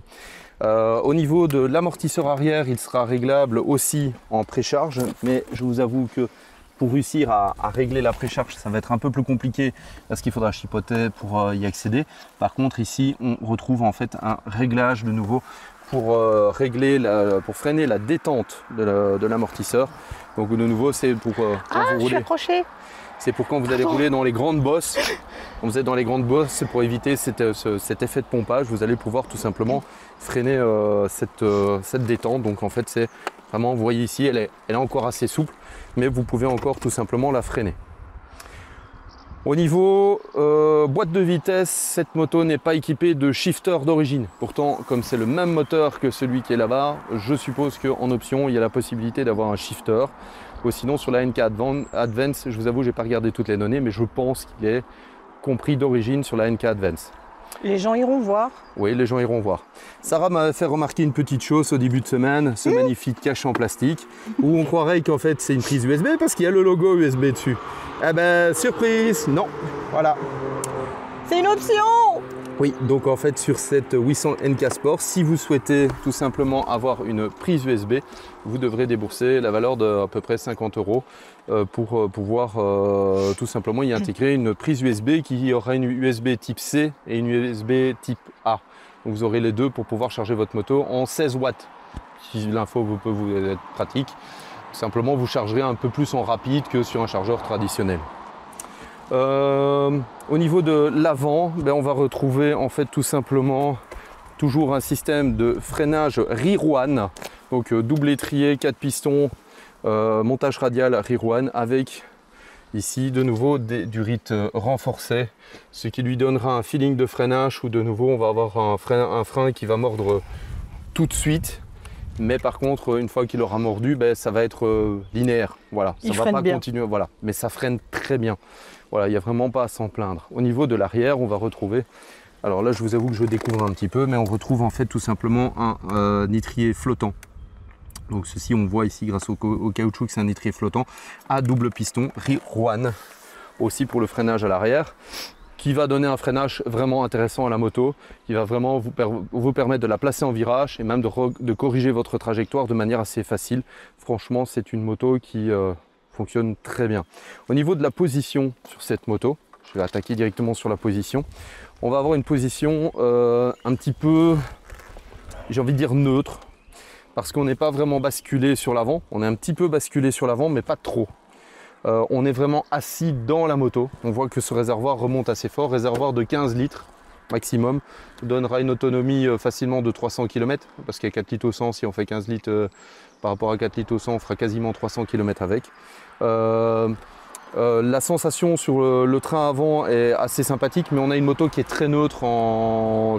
[SPEAKER 1] Au niveau de l'amortisseur arrière, il sera réglable aussi en précharge, mais je vous avoue que pour réussir à régler la précharge, ça va être un peu plus compliqué parce qu'il faudra chipoter pour y accéder. Par contre, ici, on retrouve en fait un réglage de nouveau pour pour freiner la détente de l'amortisseur. Donc de nouveau, c'est pour quand vous roulez. C'est pour quand vous allez rouler dans les grandes bosses. Quand vous êtes dans les grandes bosses, c'est pour éviter cet effet de pompage. Vous allez pouvoir tout simplement freiner cette détente. Donc en fait, c'est vraiment, vous voyez ici, elle est encore assez souple, mais vous pouvez encore tout simplement la freiner. Au niveau boîte de vitesse, cette moto n'est pas équipée de shifter d'origine. Pourtant, comme c'est le même moteur que celui qui est là-bas, je suppose qu'en option, il y a la possibilité d'avoir un shifter. Ou sinon, sur la NK Advance, je vous avoue, je n'ai pas regardé toutes les données, mais je pense qu'il est compris d'origine sur la NK Advance.
[SPEAKER 2] Les gens iront voir.
[SPEAKER 1] Oui, les gens iront voir. Sarah m'a fait remarquer une petite chose au début de semaine, ce magnifique cache en plastique, où on croirait qu'en fait c'est une prise USB parce qu'il y a le logo USB dessus. Eh ben, surprise, non, voilà.
[SPEAKER 2] C'est une option!
[SPEAKER 1] Oui, donc en fait sur cette 800 NK Sport, si vous souhaitez tout simplement avoir une prise USB, vous devrez débourser la valeur de à peu près 50 € pour pouvoir tout simplement y intégrer une prise USB qui aura une USB type C et une USB type A. Donc vous aurez les deux pour pouvoir charger votre moto en 16 watts. Si l'info peut vous être pratique, simplement vous chargerez un peu plus en rapide que sur un chargeur traditionnel. Au niveau de l'avant, on va retrouver en fait tout simplement toujours un système de freinage rear one, donc double étrier, 4 pistons, montage radial rear one avec ici de nouveau du RIT renforcé, ce qui lui donnera un feeling de freinage où de nouveau on va avoir un frein qui va mordre tout de suite. Mais par contre, une fois qu'il aura mordu, ça va être linéaire. Voilà, ça ne va pas continuer. Voilà, mais ça freine très bien. Voilà, il n'y a vraiment pas à s'en plaindre. Au niveau de l'arrière, on va retrouver. Alors là, je vous avoue que je découvre un petit peu, mais on retrouve en fait tout simplement un étrier flottant. Donc ceci, on voit ici grâce au caoutchouc que c'est un étrier flottant à double piston, rear one, aussi pour le freinage à l'arrière, qui va donner un freinage vraiment intéressant à la moto, qui va vraiment vous permettre de la placer en virage et même de corriger votre trajectoire de manière assez facile. Franchement, c'est une moto qui fonctionne très bien. Au niveau de la position sur cette moto, je vais attaquer directement sur la position. On va avoir une position un petit peu, j'ai envie de dire neutre, parce qu'on n'est pas vraiment basculé sur l'avant. On est un petit peu basculé sur l'avant, mais pas trop. On est vraiment assis dans la moto. On voit que ce réservoir remonte assez fort. Réservoir de 15 litres maximum. Donnera une autonomie facilement de 300 km. Parce qu'à 4 litres au 100, si on fait 15 litres par rapport à 4 litres au 100, on fera quasiment 300 km avec. La sensation sur le train avant est assez sympathique, mais on a une moto qui est très neutre en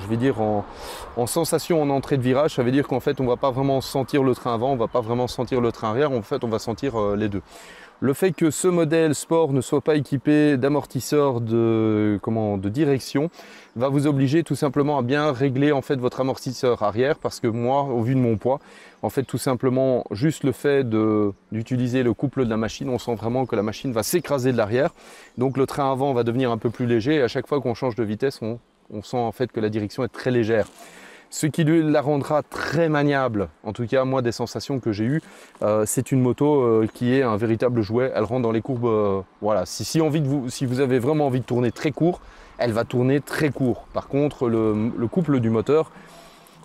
[SPEAKER 1] sensation en entrée de virage. Ça veut dire qu'en fait on ne va pas vraiment sentir le train avant, on ne va pas vraiment sentir le train arrière. En fait on va sentir les deux. Le fait que ce modèle sport ne soit pas équipé d'amortisseurs de direction va vous obliger tout simplement à bien régler en fait votre amortisseur arrière, parce que moi, au vu de mon poids, en fait tout simplement juste le fait d'utiliser le couple de la machine, on sent vraiment que la machine va s'écraser de l'arrière. Donc le train avant va devenir un peu plus léger et à chaque fois qu'on change de vitesse, on sent en fait que la direction est très légère. Ce qui la rendra très maniable, en tout cas moi des sensations que j'ai eues, c'est une moto qui est un véritable jouet, elle rentre dans les courbes, voilà. Si vous avez vraiment envie de tourner très court, elle va tourner très court. Par contre le couple du moteur,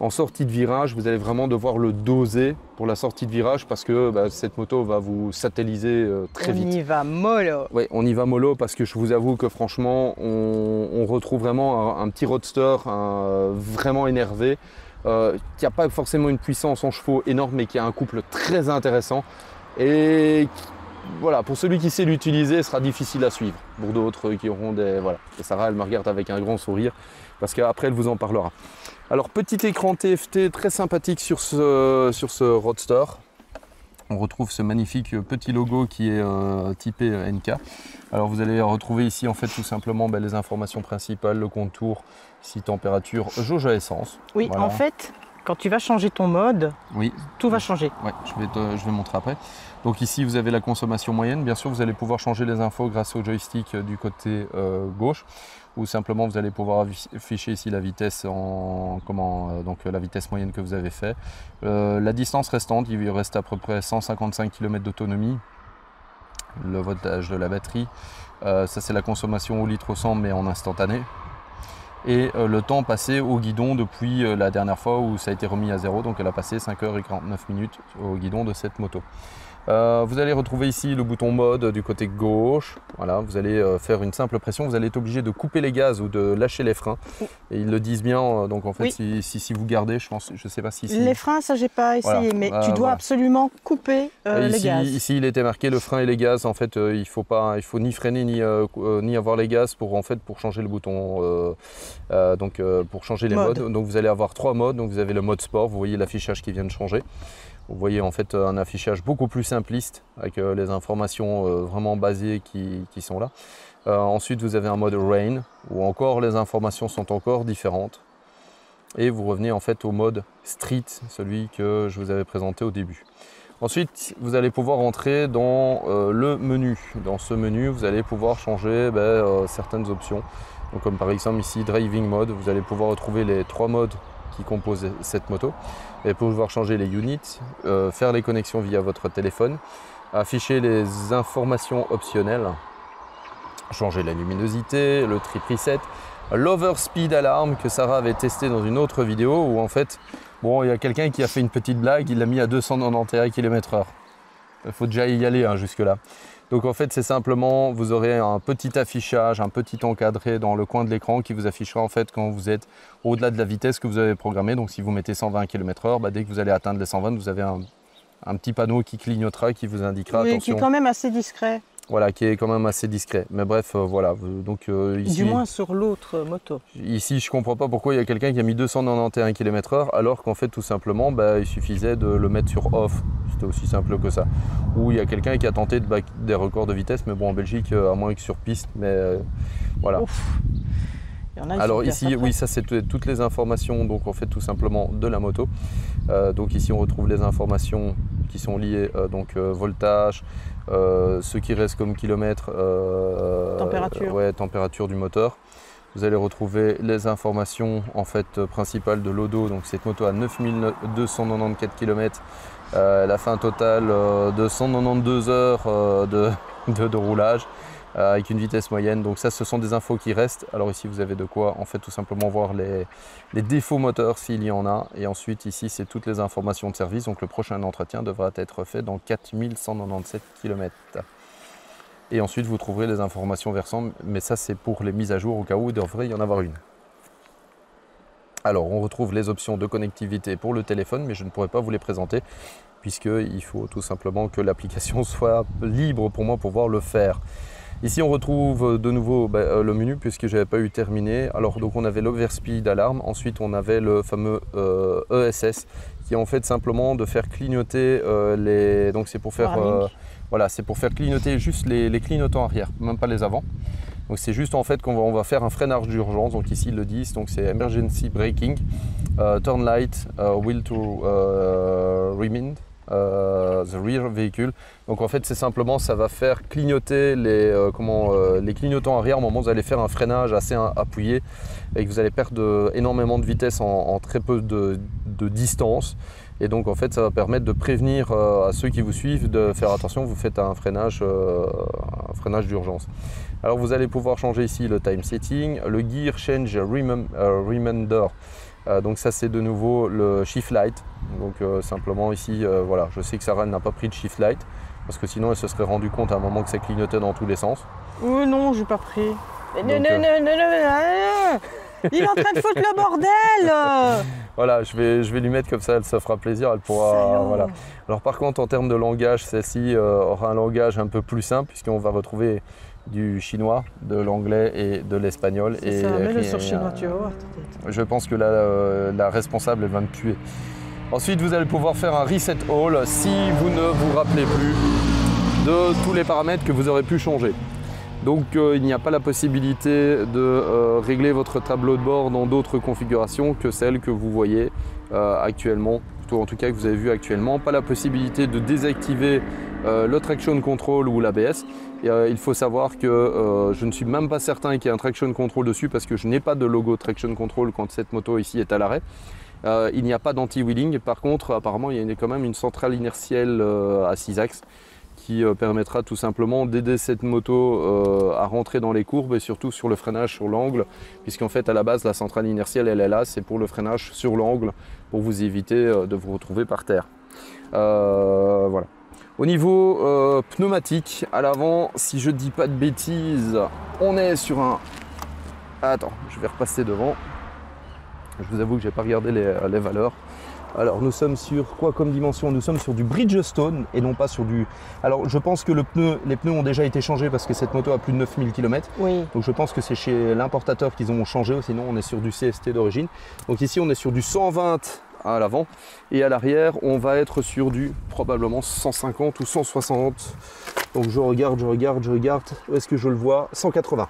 [SPEAKER 1] en sortie de virage, vous allez vraiment devoir le doser pour la sortie de virage parce que cette moto va vous satelliser très vite.
[SPEAKER 2] On y va mollo.
[SPEAKER 1] Oui, on y va mollo parce que je vous avoue que franchement, on retrouve vraiment un petit roadster vraiment énervé qui n'a pas forcément une puissance en chevaux énorme mais qui a un couple très intéressant. Et voilà, pour celui qui sait l'utiliser, ce sera difficile à suivre. Pour d'autres qui auront des... Voilà. Et Sarah, elle me regarde avec un grand sourire parce qu'après, elle vous en parlera. Alors, petit écran TFT très sympathique sur ce Roadster. On retrouve ce magnifique petit logo qui est typé NK. Alors, vous allez retrouver ici, en fait, tout simplement les informations principales, le contour, ici, température, jauge à essence.
[SPEAKER 2] Oui, voilà. En fait, quand tu vas changer ton mode, oui, tout va changer.
[SPEAKER 1] Oui, je vais montrer après. Donc ici, vous avez la consommation moyenne. Bien sûr, vous allez pouvoir changer les infos grâce au joystick du côté gauche. Ou simplement, vous allez pouvoir afficher ici la vitesse donc la vitesse moyenne que vous avez fait. La distance restante, il lui reste à peu près 155 km d'autonomie. Le voltage de la batterie. Ça, c'est la consommation au litre au 100, mais en instantané. Et le temps passé au guidon depuis la dernière fois où ça a été remis à zéro. Donc elle a passé 5h49 au guidon de cette moto. Vous allez retrouver ici le bouton mode du côté gauche. Voilà, vous allez faire une simple pression. Vous allez être obligé de couper les gaz ou de lâcher les freins. Et ils le disent bien. Donc en fait,
[SPEAKER 2] Oui.
[SPEAKER 1] si vous gardez, je sais pas si.
[SPEAKER 2] Les freins, ça j'ai pas essayé, mais tu dois absolument couper les gaz.
[SPEAKER 1] Ici, il était marqué le frein et les gaz. En fait, il faut ni freiner ni avoir les gaz pour changer le bouton. Pour changer les modes. Donc vous allez avoir 3 modes. Donc vous avez le mode sport. Vous voyez l'affichage qui vient de changer. Vous voyez en fait un affichage beaucoup plus simpliste avec les informations vraiment basées qui sont là. Ensuite vous avez un mode rain où encore les informations sont encore différentes. Et vous revenez en fait au mode street, celui que je vous avais présenté au début. Ensuite vous allez pouvoir entrer dans le menu. Dans ce menu vous allez pouvoir changer certaines options. Donc, comme par exemple ici driving mode, vous allez pouvoir retrouver les 3 modes qui composent cette moto et pouvoir changer les units, faire les connexions via votre téléphone, afficher les informations optionnelles, changer la luminosité, le trip reset, l'overspeed alarm que Sarah avait testé dans une autre vidéo où en fait, bon, il y a quelqu'un qui a fait une petite blague, il l'a mis à 291 km/h. Il faut déjà y aller jusque là. Donc en fait c'est simplement, vous aurez un petit affichage, un petit encadré dans le coin de l'écran qui vous affichera en fait quand vous êtes au-delà de la vitesse que vous avez programmée. Donc si vous mettez 120 km/h, dès que vous allez atteindre les 120, vous avez un petit panneau qui clignotera, qui vous indiquera attention.
[SPEAKER 2] Qui est quand même assez discret.
[SPEAKER 1] Voilà, qui est quand même assez discret. Mais bref, voilà. Donc, ici,
[SPEAKER 2] du moins sur l'autre moto.
[SPEAKER 1] Ici, je ne comprends pas pourquoi il y a quelqu'un qui a mis 291 km/h alors qu'en fait, tout simplement, il suffisait de le mettre sur off. C'était aussi simple que ça. Ou il y a quelqu'un qui a tenté de battre des records de vitesse, mais bon, en Belgique, à moins que sur piste, mais voilà.
[SPEAKER 2] Ouf.
[SPEAKER 1] Alors ici, oui, ça c'est toutes les informations, donc en fait tout simplement de la moto. Donc ici on retrouve les informations qui sont liées, voltage, ce qui reste comme kilomètre, température du moteur. Vous allez retrouver les informations en fait principales de l'odo. Donc cette moto a 9294 km. Elle a fait un total de 192 heures de roulage. Avec une vitesse moyenne, donc ça ce sont des infos qui restent. Alors ici vous avez de quoi en fait tout simplement voir les défauts moteurs s'il y en a, et ensuite ici c'est toutes les informations de service. Donc le prochain entretien devra être fait dans 4197 km. Et ensuite vous trouverez les informations versant, mais ça c'est pour les mises à jour au cas où il devrait y en avoir une. Alors on retrouve les options de connectivité pour le téléphone, mais je ne pourrais pas vous les présenter puisqu'il faut tout simplement que l'application soit libre pour moi pour pouvoir le faire. Ici on retrouve de nouveau le menu puisque je n'avais pas eu terminé. Alors donc on avait l'overspeed alarme, ensuite on avait le fameux ESS qui est en fait simplement de faire clignoter donc c'est pour faire c'est pour faire clignoter juste les clignotants arrière, même pas les avant. Donc c'est juste en fait qu'on va faire un freinage d'urgence. Donc ici ils le disent, donc c'est emergency braking, turn light, wheel to remind. The rear vehicle. Donc en fait c'est simplement ça va faire clignoter les clignotants arrière au moment où vous allez faire un freinage assez appuyé et que vous allez perdre énormément de vitesse en très peu de distance, et donc en fait ça va permettre de prévenir à ceux qui vous suivent de faire attention, vous faites un freinage d'urgence. Alors vous allez pouvoir changer ici le time setting, le gear change reminder. Donc ça c'est de nouveau le shift light. Donc simplement ici, voilà, je sais que Sarah n'a pas pris de shift light parce que sinon elle se serait rendu compte à un moment que ça clignotait dans tous les sens.
[SPEAKER 2] Non, j'ai pas pris. Non, il est en train de foutre le bordel.
[SPEAKER 1] Voilà, je vais lui mettre comme ça, elle se fera plaisir, elle pourra. Voilà. Alors par contre en termes de langage, celle-ci aura un langage un peu plus simple puisqu'on va retrouver du chinois, de l'anglais et de l'espagnol.
[SPEAKER 2] C'est ça, mets-le sur chinois, tu vas voir.
[SPEAKER 1] Je pense que la responsable elle va me tuer. Ensuite, vous allez pouvoir faire un reset all si vous ne vous rappelez plus de tous les paramètres que vous aurez pu changer. Donc il n'y a pas la possibilité de régler votre tableau de bord dans d'autres configurations que celles que vous voyez actuellement, en tout cas que vous avez vu actuellement. Pas la possibilité de désactiver le traction control ou l'ABS. Il faut savoir que je ne suis même pas certain qu'il y ait un traction control dessus parce que je n'ai pas de logo traction control quand cette moto ici est à l'arrêt. Il n'y a pas d'anti-wheeling. Par contre, apparemment, il y a quand même une centrale inertielle à 6 axes qui permettra tout simplement d'aider cette moto à rentrer dans les courbes et surtout sur le freinage sur l'angle, puisqu'en fait à la base la centrale inertielle elle est là, c'est pour le freinage sur l'angle pour vous éviter de vous retrouver par terre. Voilà. Au niveau pneumatique, à l'avant, si je dis pas de bêtises, on est sur un... Attends, je vais repasser devant. Je vous avoue que j'ai pas regardé les valeurs. Alors nous sommes sur quoi comme dimension? Nous sommes sur du Bridgestone et non pas sur du... Alors je pense que les pneus ont déjà été changés parce que cette moto a plus de 9000 km.
[SPEAKER 2] Oui.
[SPEAKER 1] Donc je pense que c'est chez l'importateur qu'ils ont changé, sinon on est sur du CST d'origine. Donc ici on est sur du 120 à l'avant et à l'arrière on va être sur du probablement 150 ou 160. Donc je regarde, où est-ce que je le vois? 180.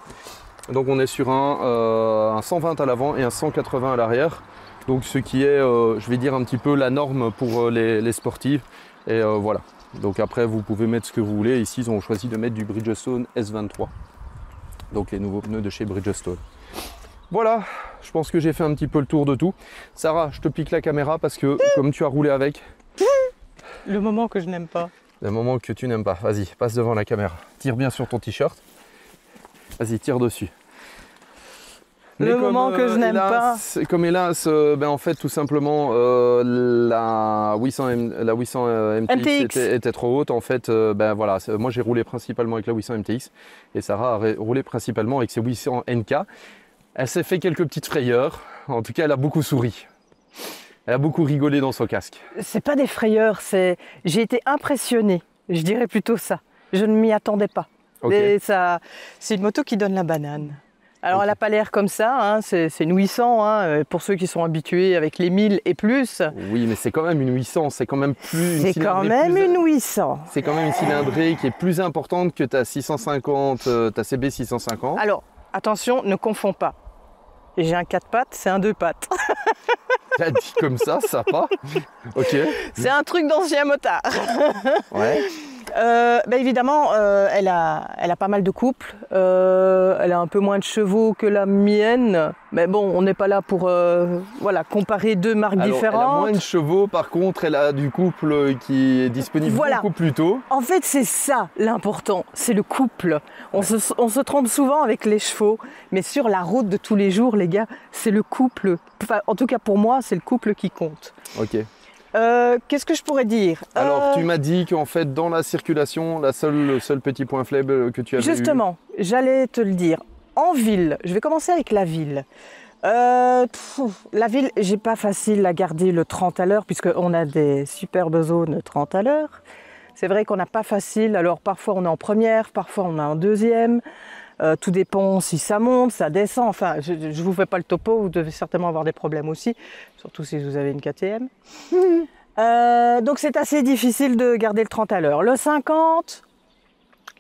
[SPEAKER 1] Donc on est sur un 120 à l'avant et un 180 à l'arrière. Donc ce qui est, je vais dire un petit peu la norme pour les sportifs. Et voilà. Donc après vous pouvez mettre ce que vous voulez. Ici ils ont choisi de mettre du Bridgestone S23. Donc les nouveaux pneus de chez Bridgestone. Voilà, je pense que j'ai fait un petit peu le tour de tout. Sarah, je te pique la caméra parce que comme tu as roulé avec...
[SPEAKER 2] Le moment que je n'aime pas.
[SPEAKER 1] Le moment que tu n'aimes pas. Vas-y, passe devant la caméra. Tire bien sur ton t-shirt. Vas-y, tire dessus.
[SPEAKER 2] Le moment que je n'aime pas.
[SPEAKER 1] Comme hélas, en fait, tout simplement, la 800 MTX était trop haute. En fait, voilà, moi j'ai roulé principalement avec la 800 MTX et Sarah a roulé principalement avec ses 800 NK. Elle s'est fait quelques petites frayeurs. En tout cas, elle a beaucoup souri. Elle a beaucoup rigolé dans son casque.
[SPEAKER 2] C'est pas des frayeurs, j'ai été impressionnée. Je dirais plutôt ça. Je ne m'y attendais pas.
[SPEAKER 1] Okay.
[SPEAKER 2] C'est une moto qui donne la banane. Alors, elle n'a pas l'air comme ça, hein, c'est une 800, hein, pour ceux qui sont habitués avec les 1000 et plus.
[SPEAKER 1] Oui, mais c'est quand même une 800, c'est quand même plus...
[SPEAKER 2] C'est quand même une 800.
[SPEAKER 1] C'est quand même une cylindrée qui est plus importante que ta 650, ta CB 650.
[SPEAKER 2] Alors, attention, ne confonds pas. J'ai un 4 pattes, c'est un 2 pattes.
[SPEAKER 1] T'as dit comme ça pas. Ok.
[SPEAKER 2] C'est un truc d'ancien motard.
[SPEAKER 1] Ouais.
[SPEAKER 2] Évidemment, elle a pas mal de couples, elle a un peu moins de chevaux que la mienne, mais bon, on n'est pas là pour comparer deux marques différentes.
[SPEAKER 1] Elle a moins de chevaux, par contre, elle a du couple qui est disponible beaucoup plus tôt.
[SPEAKER 2] En fait, c'est ça l'important, c'est le couple. On se trompe souvent avec les chevaux, mais sur la route de tous les jours, les gars, c'est le couple. Enfin, en tout cas pour moi, c'est le couple qui compte.
[SPEAKER 1] Ok.
[SPEAKER 2] Qu'est-ce que je pourrais dire?
[SPEAKER 1] Alors, tu m'as dit qu'en fait, dans la circulation, le seul petit point faible que tu avais
[SPEAKER 2] Justement, j'allais te le dire. En ville, je vais commencer avec la ville. La ville, j'ai pas facile à garder le 30 à l'heure, puisqu'on a des superbes zones 30 à l'heure. C'est vrai qu'on n'a pas facile, alors parfois on est en première, parfois on est en deuxième. Tout dépend si ça monte, ça descend. Enfin, je ne vous fais pas le topo, vous devez certainement avoir des problèmes aussi, surtout si vous avez une KTM. Donc c'est assez difficile de garder le 30 à l'heure. Le 50,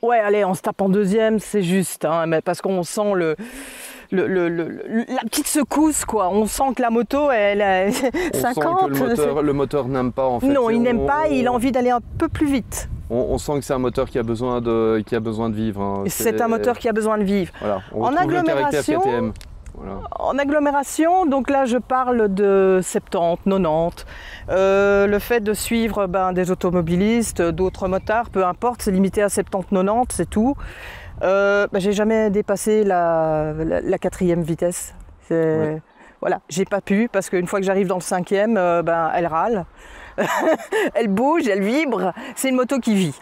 [SPEAKER 2] ouais, allez, on se tape en deuxième, c'est juste, hein, mais parce qu'on sent la petite secousse, quoi. On sent que la moto, elle a 50.
[SPEAKER 1] On sent que le moteur n'aime pas, en fait.
[SPEAKER 2] Non, il n'aime pas, il a envie d'aller un peu plus vite.
[SPEAKER 1] On sent que c'est un moteur qui a besoin de vivre. Hein.
[SPEAKER 2] C'est un moteur qui a besoin de vivre.
[SPEAKER 1] Voilà,
[SPEAKER 2] en agglomération,
[SPEAKER 1] voilà.
[SPEAKER 2] En agglomération, donc là je parle de 70, 90. Le fait de suivre des automobilistes, d'autres motards, peu importe, c'est limité à 70, 90, c'est tout. J'ai jamais dépassé la 4e vitesse. Ouais. Voilà, j'ai pas pu parce qu'une fois que j'arrive dans le 5e, elle râle. Elle bouge, elle vibre, c'est une moto qui vit.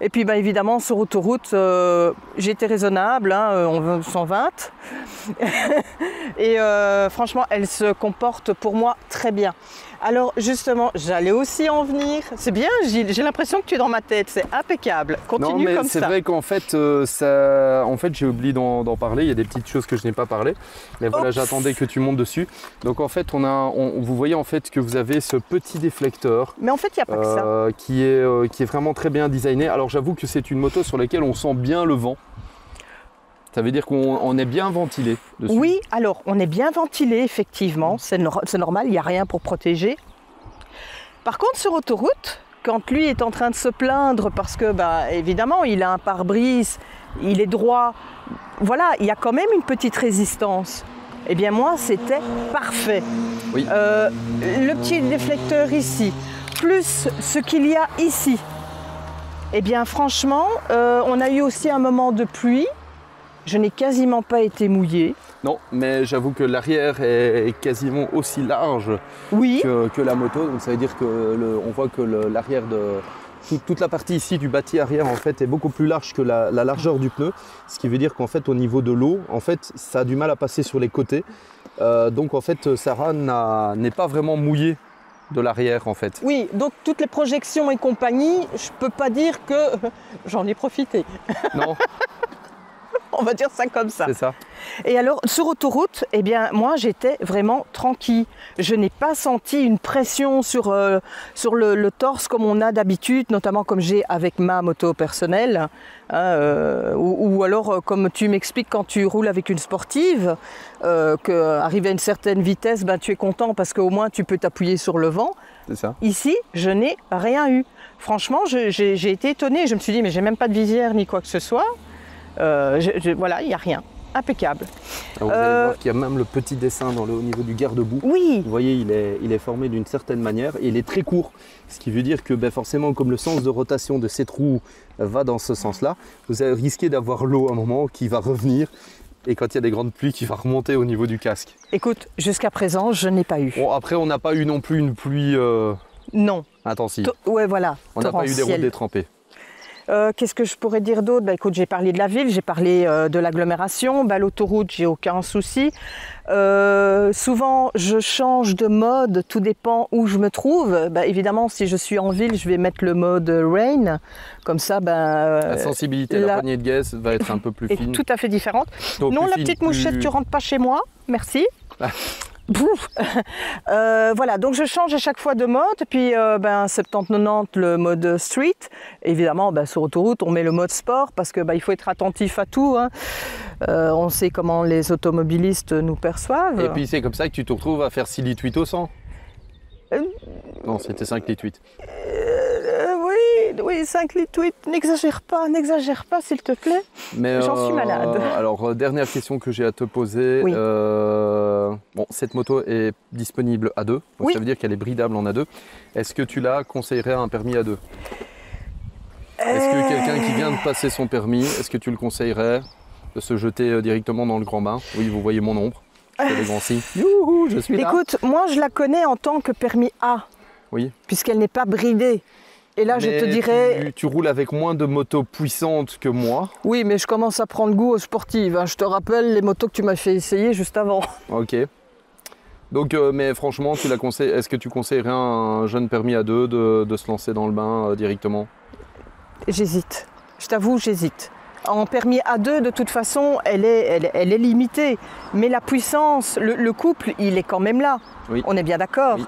[SPEAKER 2] Et puis évidemment sur autoroute, j'ai été raisonnable, hein, on veut 120. Et franchement, elle se comporte pour moi très bien. Alors justement, j'allais aussi en venir. C'est bien, Gilles, j'ai l'impression que tu es dans ma tête, c'est impeccable. Continue comme ça.
[SPEAKER 1] C'est vrai qu'en fait, j'ai oublié d'en parler. Il y a des petites choses que je n'ai pas parlé. Mais voilà, j'attendais que tu montes dessus. Donc en fait, vous voyez en fait que vous avez ce petit déflecteur.
[SPEAKER 2] Mais en fait, il n'y a pas que ça.
[SPEAKER 1] Qui est vraiment très bien designé. Alors j'avoue que c'est une moto sur laquelle on sent bien le vent. Ça veut dire qu'on est bien ventilé dessus.
[SPEAKER 2] Oui, alors on est bien ventilé, effectivement, c'est normal, il n'y a rien pour protéger. Par contre, sur autoroute, quand lui est en train de se plaindre parce que, évidemment, il a un pare-brise, il est droit, voilà, il y a quand même une petite résistance. Eh bien moi, c'était parfait.
[SPEAKER 1] Oui.
[SPEAKER 2] Le petit déflecteur ici, plus ce qu'il y a ici. Eh bien franchement, on a eu aussi un moment de pluie. Je n'ai quasiment pas été mouillée.
[SPEAKER 1] Non, mais j'avoue que l'arrière est quasiment aussi large que la moto. Donc ça veut dire que on voit que l'arrière toute la partie ici du bâti arrière en fait est beaucoup plus large que la largeur du pneu, ce qui veut dire qu'en fait au niveau de l'eau, en fait ça a du mal à passer sur les côtés. Donc en fait Sarah n'est pas vraiment mouillée de l'arrière en fait.
[SPEAKER 2] Oui, donc toutes les projections et compagnie, je peux pas dire que j'en ai profité.
[SPEAKER 1] Non.
[SPEAKER 2] On va dire ça comme ça.
[SPEAKER 1] C'est ça.
[SPEAKER 2] Et alors, sur autoroute, eh bien, moi, j'étais vraiment tranquille. Je n'ai pas senti une pression sur le torse comme on a d'habitude, notamment comme j'ai avec ma moto personnelle. Hein, ou alors, comme tu m'expliques quand tu roules avec une sportive, qu'arrivé à une certaine vitesse, ben, tu es content parce qu'au moins tu peux t'appuyer sur le vent.
[SPEAKER 1] C'est ça.
[SPEAKER 2] Ici, je n'ai rien eu. Franchement, j'ai été étonnée. Je me suis dit, mais j'ai même pas de visière ni quoi que ce soit. Voilà, il n'y a rien. Impeccable.
[SPEAKER 1] Alors vous allez voir qu'il y a même le petit dessin au niveau du garde-boue.
[SPEAKER 2] Oui.
[SPEAKER 1] Vous voyez, il est formé d'une certaine manière et il est très court. Ce qui veut dire que forcément, comme le sens de rotation de cette roue va dans ce sens-là, vous risquez d'avoir l'eau à un moment qui va revenir et quand il y a des grandes pluies qui va remonter au niveau du casque.
[SPEAKER 2] Écoute, jusqu'à présent, je n'ai pas eu.
[SPEAKER 1] Bon, après, on n'a pas eu non plus une pluie
[SPEAKER 2] non.
[SPEAKER 1] intensive.
[SPEAKER 2] Ouais, voilà.
[SPEAKER 1] On n'a pas eu des routes détrempées.
[SPEAKER 2] Qu'est-ce que je pourrais dire d'autre? Écoute, j'ai parlé de la ville, j'ai parlé de l'agglomération. L'autoroute, j'ai aucun souci. Souvent, je change de mode, tout dépend où je me trouve. Évidemment, si je suis en ville, je vais mettre le mode rain. Comme ça,
[SPEAKER 1] la sensibilité, la poignée de gaz va être un peu plus fine.
[SPEAKER 2] Tout à fait différente.
[SPEAKER 1] Donc,
[SPEAKER 2] non,
[SPEAKER 1] la
[SPEAKER 2] petite mouchette, tu rentres pas chez moi. Merci. Voilà, donc je change à chaque fois de mode, puis 70-90 le mode street. Évidemment, sur autoroute, on met le mode sport parce que il faut être attentif à tout. Hein. On sait comment les automobilistes nous perçoivent.
[SPEAKER 1] Et puis c'est comme ça que tu te retrouves à faire 6 litres 8 au 100. Non, c'était 5 litres 8.
[SPEAKER 2] Oui, 5 litres 8. N'exagère pas s'il te plaît.
[SPEAKER 1] Mais
[SPEAKER 2] j'en suis malade.
[SPEAKER 1] Alors, dernière question que j'ai à te poser.
[SPEAKER 2] Oui.
[SPEAKER 1] Bon, cette moto est disponible à 2, donc
[SPEAKER 2] oui.
[SPEAKER 1] Ça veut dire qu'elle est bridable en A2. Est-ce que tu la conseillerais à un permis à 2 ? Est-ce que quelqu'un qui vient de passer son permis, est-ce que tu le conseillerais de se jeter directement dans le grand bain ? Oui, vous voyez mon ombre. C'est les grands signes. Youhou, je suis là.
[SPEAKER 2] Écoute, moi je la connais en tant que permis A.
[SPEAKER 1] Oui.
[SPEAKER 2] Puisqu'elle n'est pas bridée. Et là, je te dirais...
[SPEAKER 1] Tu roules avec moins de motos puissantes que moi.
[SPEAKER 2] Oui, mais je commence à prendre goût aux sportives. Je te rappelle les motos que tu m'as fait essayer juste avant.
[SPEAKER 1] Ok. Donc, mais franchement, tu la conseilles. Est-ce que tu conseillerais à un jeune permis à 2 de se lancer dans le bain directement ?
[SPEAKER 2] J'hésite. Je t'avoue, j'hésite. En permis A2, de toute façon, elle est limitée. Mais la puissance, le couple, il est quand même là.
[SPEAKER 1] Oui.
[SPEAKER 2] On est bien d'accord.
[SPEAKER 1] Oui.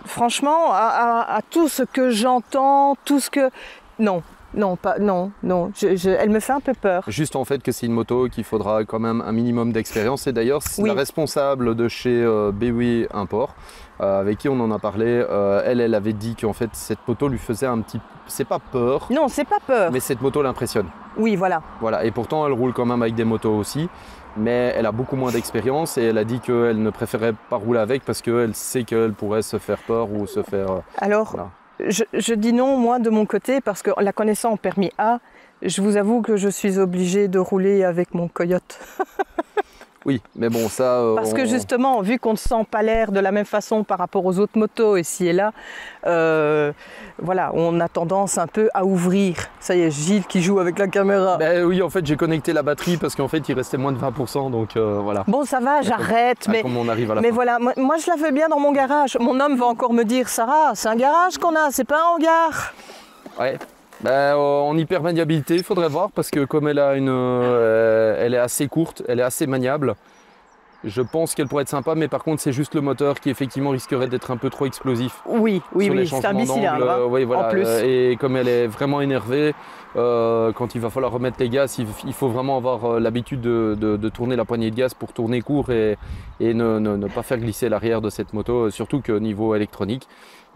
[SPEAKER 2] Franchement, à tout ce que j'entends, tout ce que... Non. Elle me fait un peu peur.
[SPEAKER 1] Juste en fait que c'est une moto qu'il faudra quand même un minimum d'expérience. Et d'ailleurs,
[SPEAKER 2] oui.
[SPEAKER 1] La responsable de chez BW Import, avec qui on en a parlé, elle avait dit qu'en fait cette moto lui faisait un petit... C'est pas peur.
[SPEAKER 2] Non, c'est pas peur.
[SPEAKER 1] Mais cette moto l'impressionne.
[SPEAKER 2] Oui, voilà.
[SPEAKER 1] Voilà. Et pourtant, elle roule quand même avec des motos aussi. Mais elle a beaucoup moins d'expérience et elle a dit qu'elle ne préférait pas rouler avec parce qu'elle sait qu'elle pourrait se faire peur ou se faire...
[SPEAKER 2] Alors, voilà. je dis non, moi, de mon côté, parce que la connaissant en permis A, je vous avoue que je suis obligée de rouler avec mon Coyote.
[SPEAKER 1] Oui, mais bon, ça...
[SPEAKER 2] Parce que justement, vu qu'on ne sent pas l'air de la même façon par rapport aux autres motos ici et là, voilà, on a tendance un peu à ouvrir. Ça y est, Gilles qui joue avec la caméra.
[SPEAKER 1] Ben oui, en fait, j'ai connecté la batterie parce qu'en fait, il restait moins de 20%, donc voilà.
[SPEAKER 2] Bon, ça va, j'arrête, mais
[SPEAKER 1] comme on arrive à la
[SPEAKER 2] mais
[SPEAKER 1] fin.
[SPEAKER 2] Voilà, moi je la veux bien dans mon garage. Mon homme va encore me dire, Sarah, c'est un garage qu'on a, c'est pas un hangar.
[SPEAKER 1] Ouais. En hypermaniabilité, il faudrait voir parce que comme elle est assez courte, elle est assez maniable. Je pense qu'elle pourrait être sympa, mais par contre c'est juste le moteur qui effectivement risquerait d'être un peu trop explosif.
[SPEAKER 2] Oui, c'est un bicylindre.
[SPEAKER 1] Oui, voilà.
[SPEAKER 2] En plus.
[SPEAKER 1] Et comme elle est vraiment énervée, quand il va falloir remettre les gaz, il faut vraiment avoir l'habitude de tourner la poignée de gaz pour tourner court et ne pas faire glisser l'arrière de cette moto, surtout qu'au niveau électronique.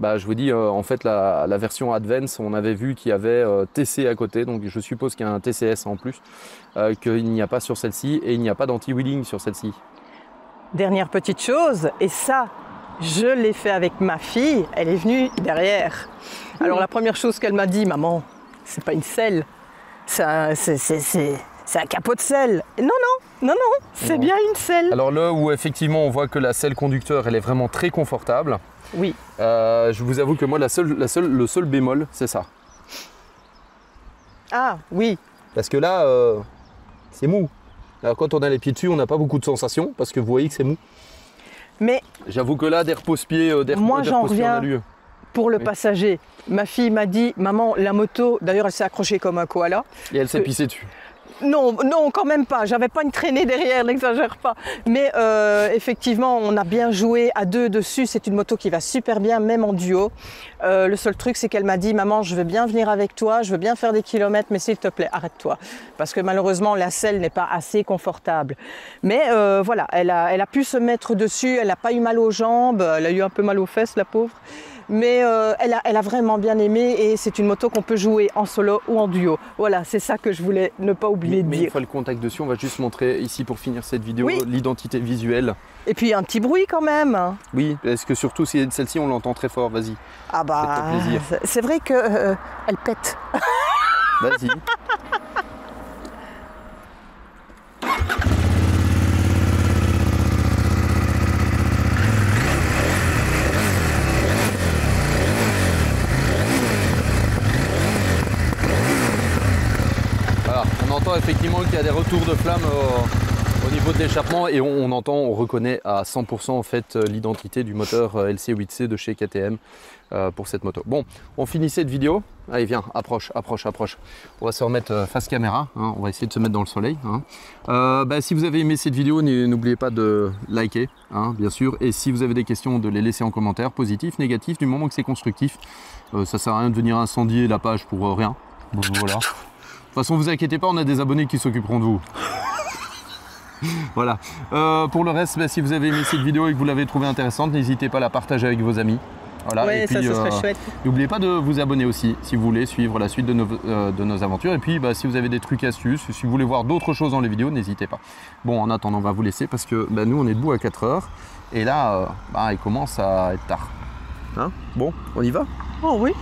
[SPEAKER 1] Je vous dis, en fait, la version Advance, on avait vu qu'il y avait TC à côté, donc je suppose qu'il y a un TCS en plus, qu'il n'y a pas sur celle-ci, et il n'y a pas d'anti-wheeling sur celle-ci.
[SPEAKER 2] Dernière petite chose, et ça, je l'ai fait avec ma fille, elle est venue derrière. Alors la première chose qu'elle m'a dit, maman, c'est pas une selle, c'est un capot de selle. Non, c'est bien une selle.
[SPEAKER 1] Alors là où effectivement on voit que la selle conducteur, elle est vraiment très confortable.
[SPEAKER 2] Oui.
[SPEAKER 1] Je vous avoue que moi, le seul bémol, c'est ça.
[SPEAKER 2] Ah, oui.
[SPEAKER 1] Parce que là, c'est mou. Alors, quand on a les pieds dessus, on n'a pas beaucoup de sensations parce que vous voyez que c'est mou.
[SPEAKER 2] Mais
[SPEAKER 1] j'avoue que là, des repose-pieds,
[SPEAKER 2] moi, j'en reviens pour le
[SPEAKER 1] oui.
[SPEAKER 2] passager. Ma fille m'a dit, maman, la moto, d'ailleurs, elle s'est accrochée comme un koala.
[SPEAKER 1] Et elle s'est pissée dessus.
[SPEAKER 2] Non, non, quand même pas. J'avais pas une traînée derrière, n'exagère pas. Mais effectivement, on a bien joué à deux dessus. C'est une moto qui va super bien, même en duo. Le seul truc, c'est qu'elle m'a dit, maman, je veux bien venir avec toi, je veux bien faire des kilomètres, mais s'il te plaît, arrête-toi. Parce que malheureusement, la selle n'est pas assez confortable. Mais voilà, elle a pu se mettre dessus. Elle n'a pas eu mal aux jambes. Elle a eu un peu mal aux fesses, la pauvre. Mais elle a vraiment bien aimé et c'est une moto qu'on peut jouer en solo ou en duo. Voilà, c'est ça que je voulais ne pas oublier de dire.
[SPEAKER 1] Mais une fois le contact dessus, on va juste montrer ici pour finir cette vidéo
[SPEAKER 2] oui.
[SPEAKER 1] L'identité visuelle.
[SPEAKER 2] Et puis un petit bruit quand même.
[SPEAKER 1] Oui, est-ce que surtout celle-ci on l'entend très fort, vas-y.
[SPEAKER 2] Ah bah, c'est vrai que elle pète.
[SPEAKER 1] Vas-y. On entend effectivement qu'il y a des retours de flammes au niveau de l'échappement et on reconnaît à 100% en fait l'identité du moteur LC8C de chez KTM pour cette moto. Bon, on finit cette vidéo. Allez, viens, approche. On va se remettre face caméra, hein. On va essayer de se mettre dans le soleil. Hein. Si vous avez aimé cette vidéo, n'oubliez pas de liker, hein, bien sûr. Et si vous avez des questions, de les laisser en commentaire, positifs, négatifs, du moment que c'est constructif. Ça sert à rien de venir incendier la page pour rien. Bon, voilà. De toute façon, vous inquiétez pas, on a des abonnés qui s'occuperont de vous. Voilà. Pour le reste, si vous avez aimé cette vidéo et que vous l'avez trouvée intéressante, n'hésitez pas à la partager avec vos amis. Voilà.
[SPEAKER 2] Ouais,
[SPEAKER 1] et puis,
[SPEAKER 2] ça serait chouette.
[SPEAKER 1] N'oubliez pas de vous abonner aussi si vous voulez suivre la suite de nos aventures. Et puis, si vous avez des trucs astuces, si vous voulez voir d'autres choses dans les vidéos, n'hésitez pas. Bon, en attendant, on va vous laisser parce que nous, on est debout à 4 h. Et là, il commence à être tard. Hein? Bon, on y va?
[SPEAKER 2] Oh oui.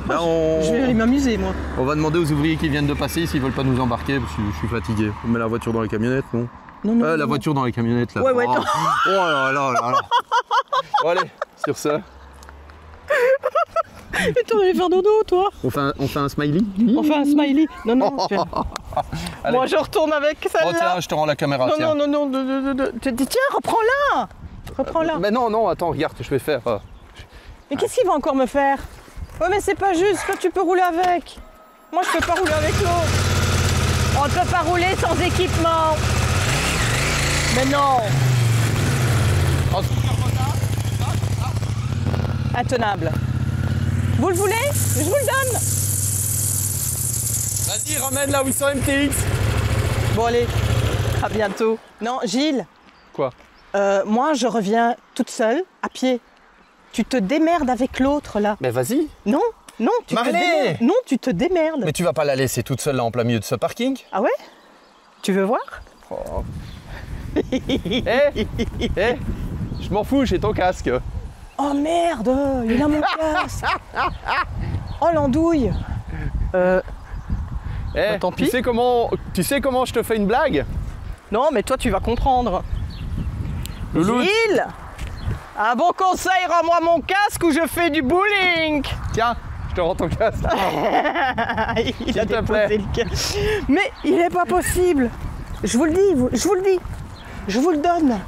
[SPEAKER 2] Je vais aller m'amuser, moi.
[SPEAKER 1] On va demander aux ouvriers qui viennent de passer s'ils veulent pas nous embarquer parce que je suis fatigué. On met la voiture dans les camionnettes, non?
[SPEAKER 2] Non,
[SPEAKER 1] la voiture dans les camionnettes, là.
[SPEAKER 2] Ouais,
[SPEAKER 1] oh là. Bon, allez, sur ça.
[SPEAKER 2] Mais t'en allais faire dodo, toi?
[SPEAKER 1] On fait un smiley?
[SPEAKER 2] On fait un smiley. Non. Moi, je retourne avec celle-là.
[SPEAKER 1] Oh, tiens, je te rends la caméra.
[SPEAKER 2] Non. Tiens, reprends-la.
[SPEAKER 1] Mais non, attends, regarde, je vais faire.
[SPEAKER 2] Mais qu'est-ce qu'il va encore me faire? Ouais, mais c'est pas juste, toi tu peux rouler avec. Moi je peux pas rouler avec l'autre. On ne peut pas rouler sans équipement. Mais non. Intenable. Vous le voulez? Je vous le donne.
[SPEAKER 1] Vas-y, ramène la 800 MTX.
[SPEAKER 2] Bon allez, à bientôt. Non, Gilles.
[SPEAKER 1] Quoi?
[SPEAKER 2] Moi je reviens toute seule, à pied. Tu te démerdes avec l'autre là.
[SPEAKER 1] Mais vas-y.
[SPEAKER 2] Non, tu te démerdes. Non, tu te démerdes.
[SPEAKER 1] Mais tu vas pas la laisser toute seule là en plein milieu de ce parking?
[SPEAKER 2] Ah ouais? Tu veux voir?
[SPEAKER 1] Oh. Je m'en fous, j'ai ton casque.
[SPEAKER 2] Oh merde, il a mon casque. Oh l'andouille. Tant pis.
[SPEAKER 1] Tu sais comment je te fais une blague?
[SPEAKER 2] Non, mais toi tu vas comprendre. Gilles, un bon conseil, rends-moi mon casque ou je fais du bowling.
[SPEAKER 1] Tiens, je te rends ton casque.
[SPEAKER 2] Il a déposé le casque. Mais il n'est pas possible. Je vous le dis. Je vous le donne.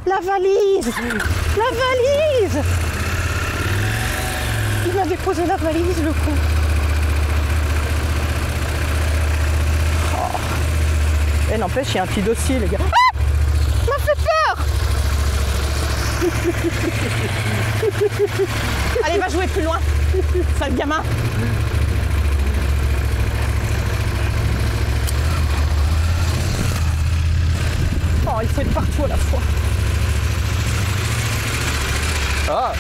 [SPEAKER 2] La valise. Il m'a déposé la valise, le con. Oh. Et n'empêche, il y a un petit dossier, les gars. Ah, m'a fait peur. Allez, va jouer plus loin, sale gamin. Oh, il faut être partout à la fois.
[SPEAKER 1] Ah.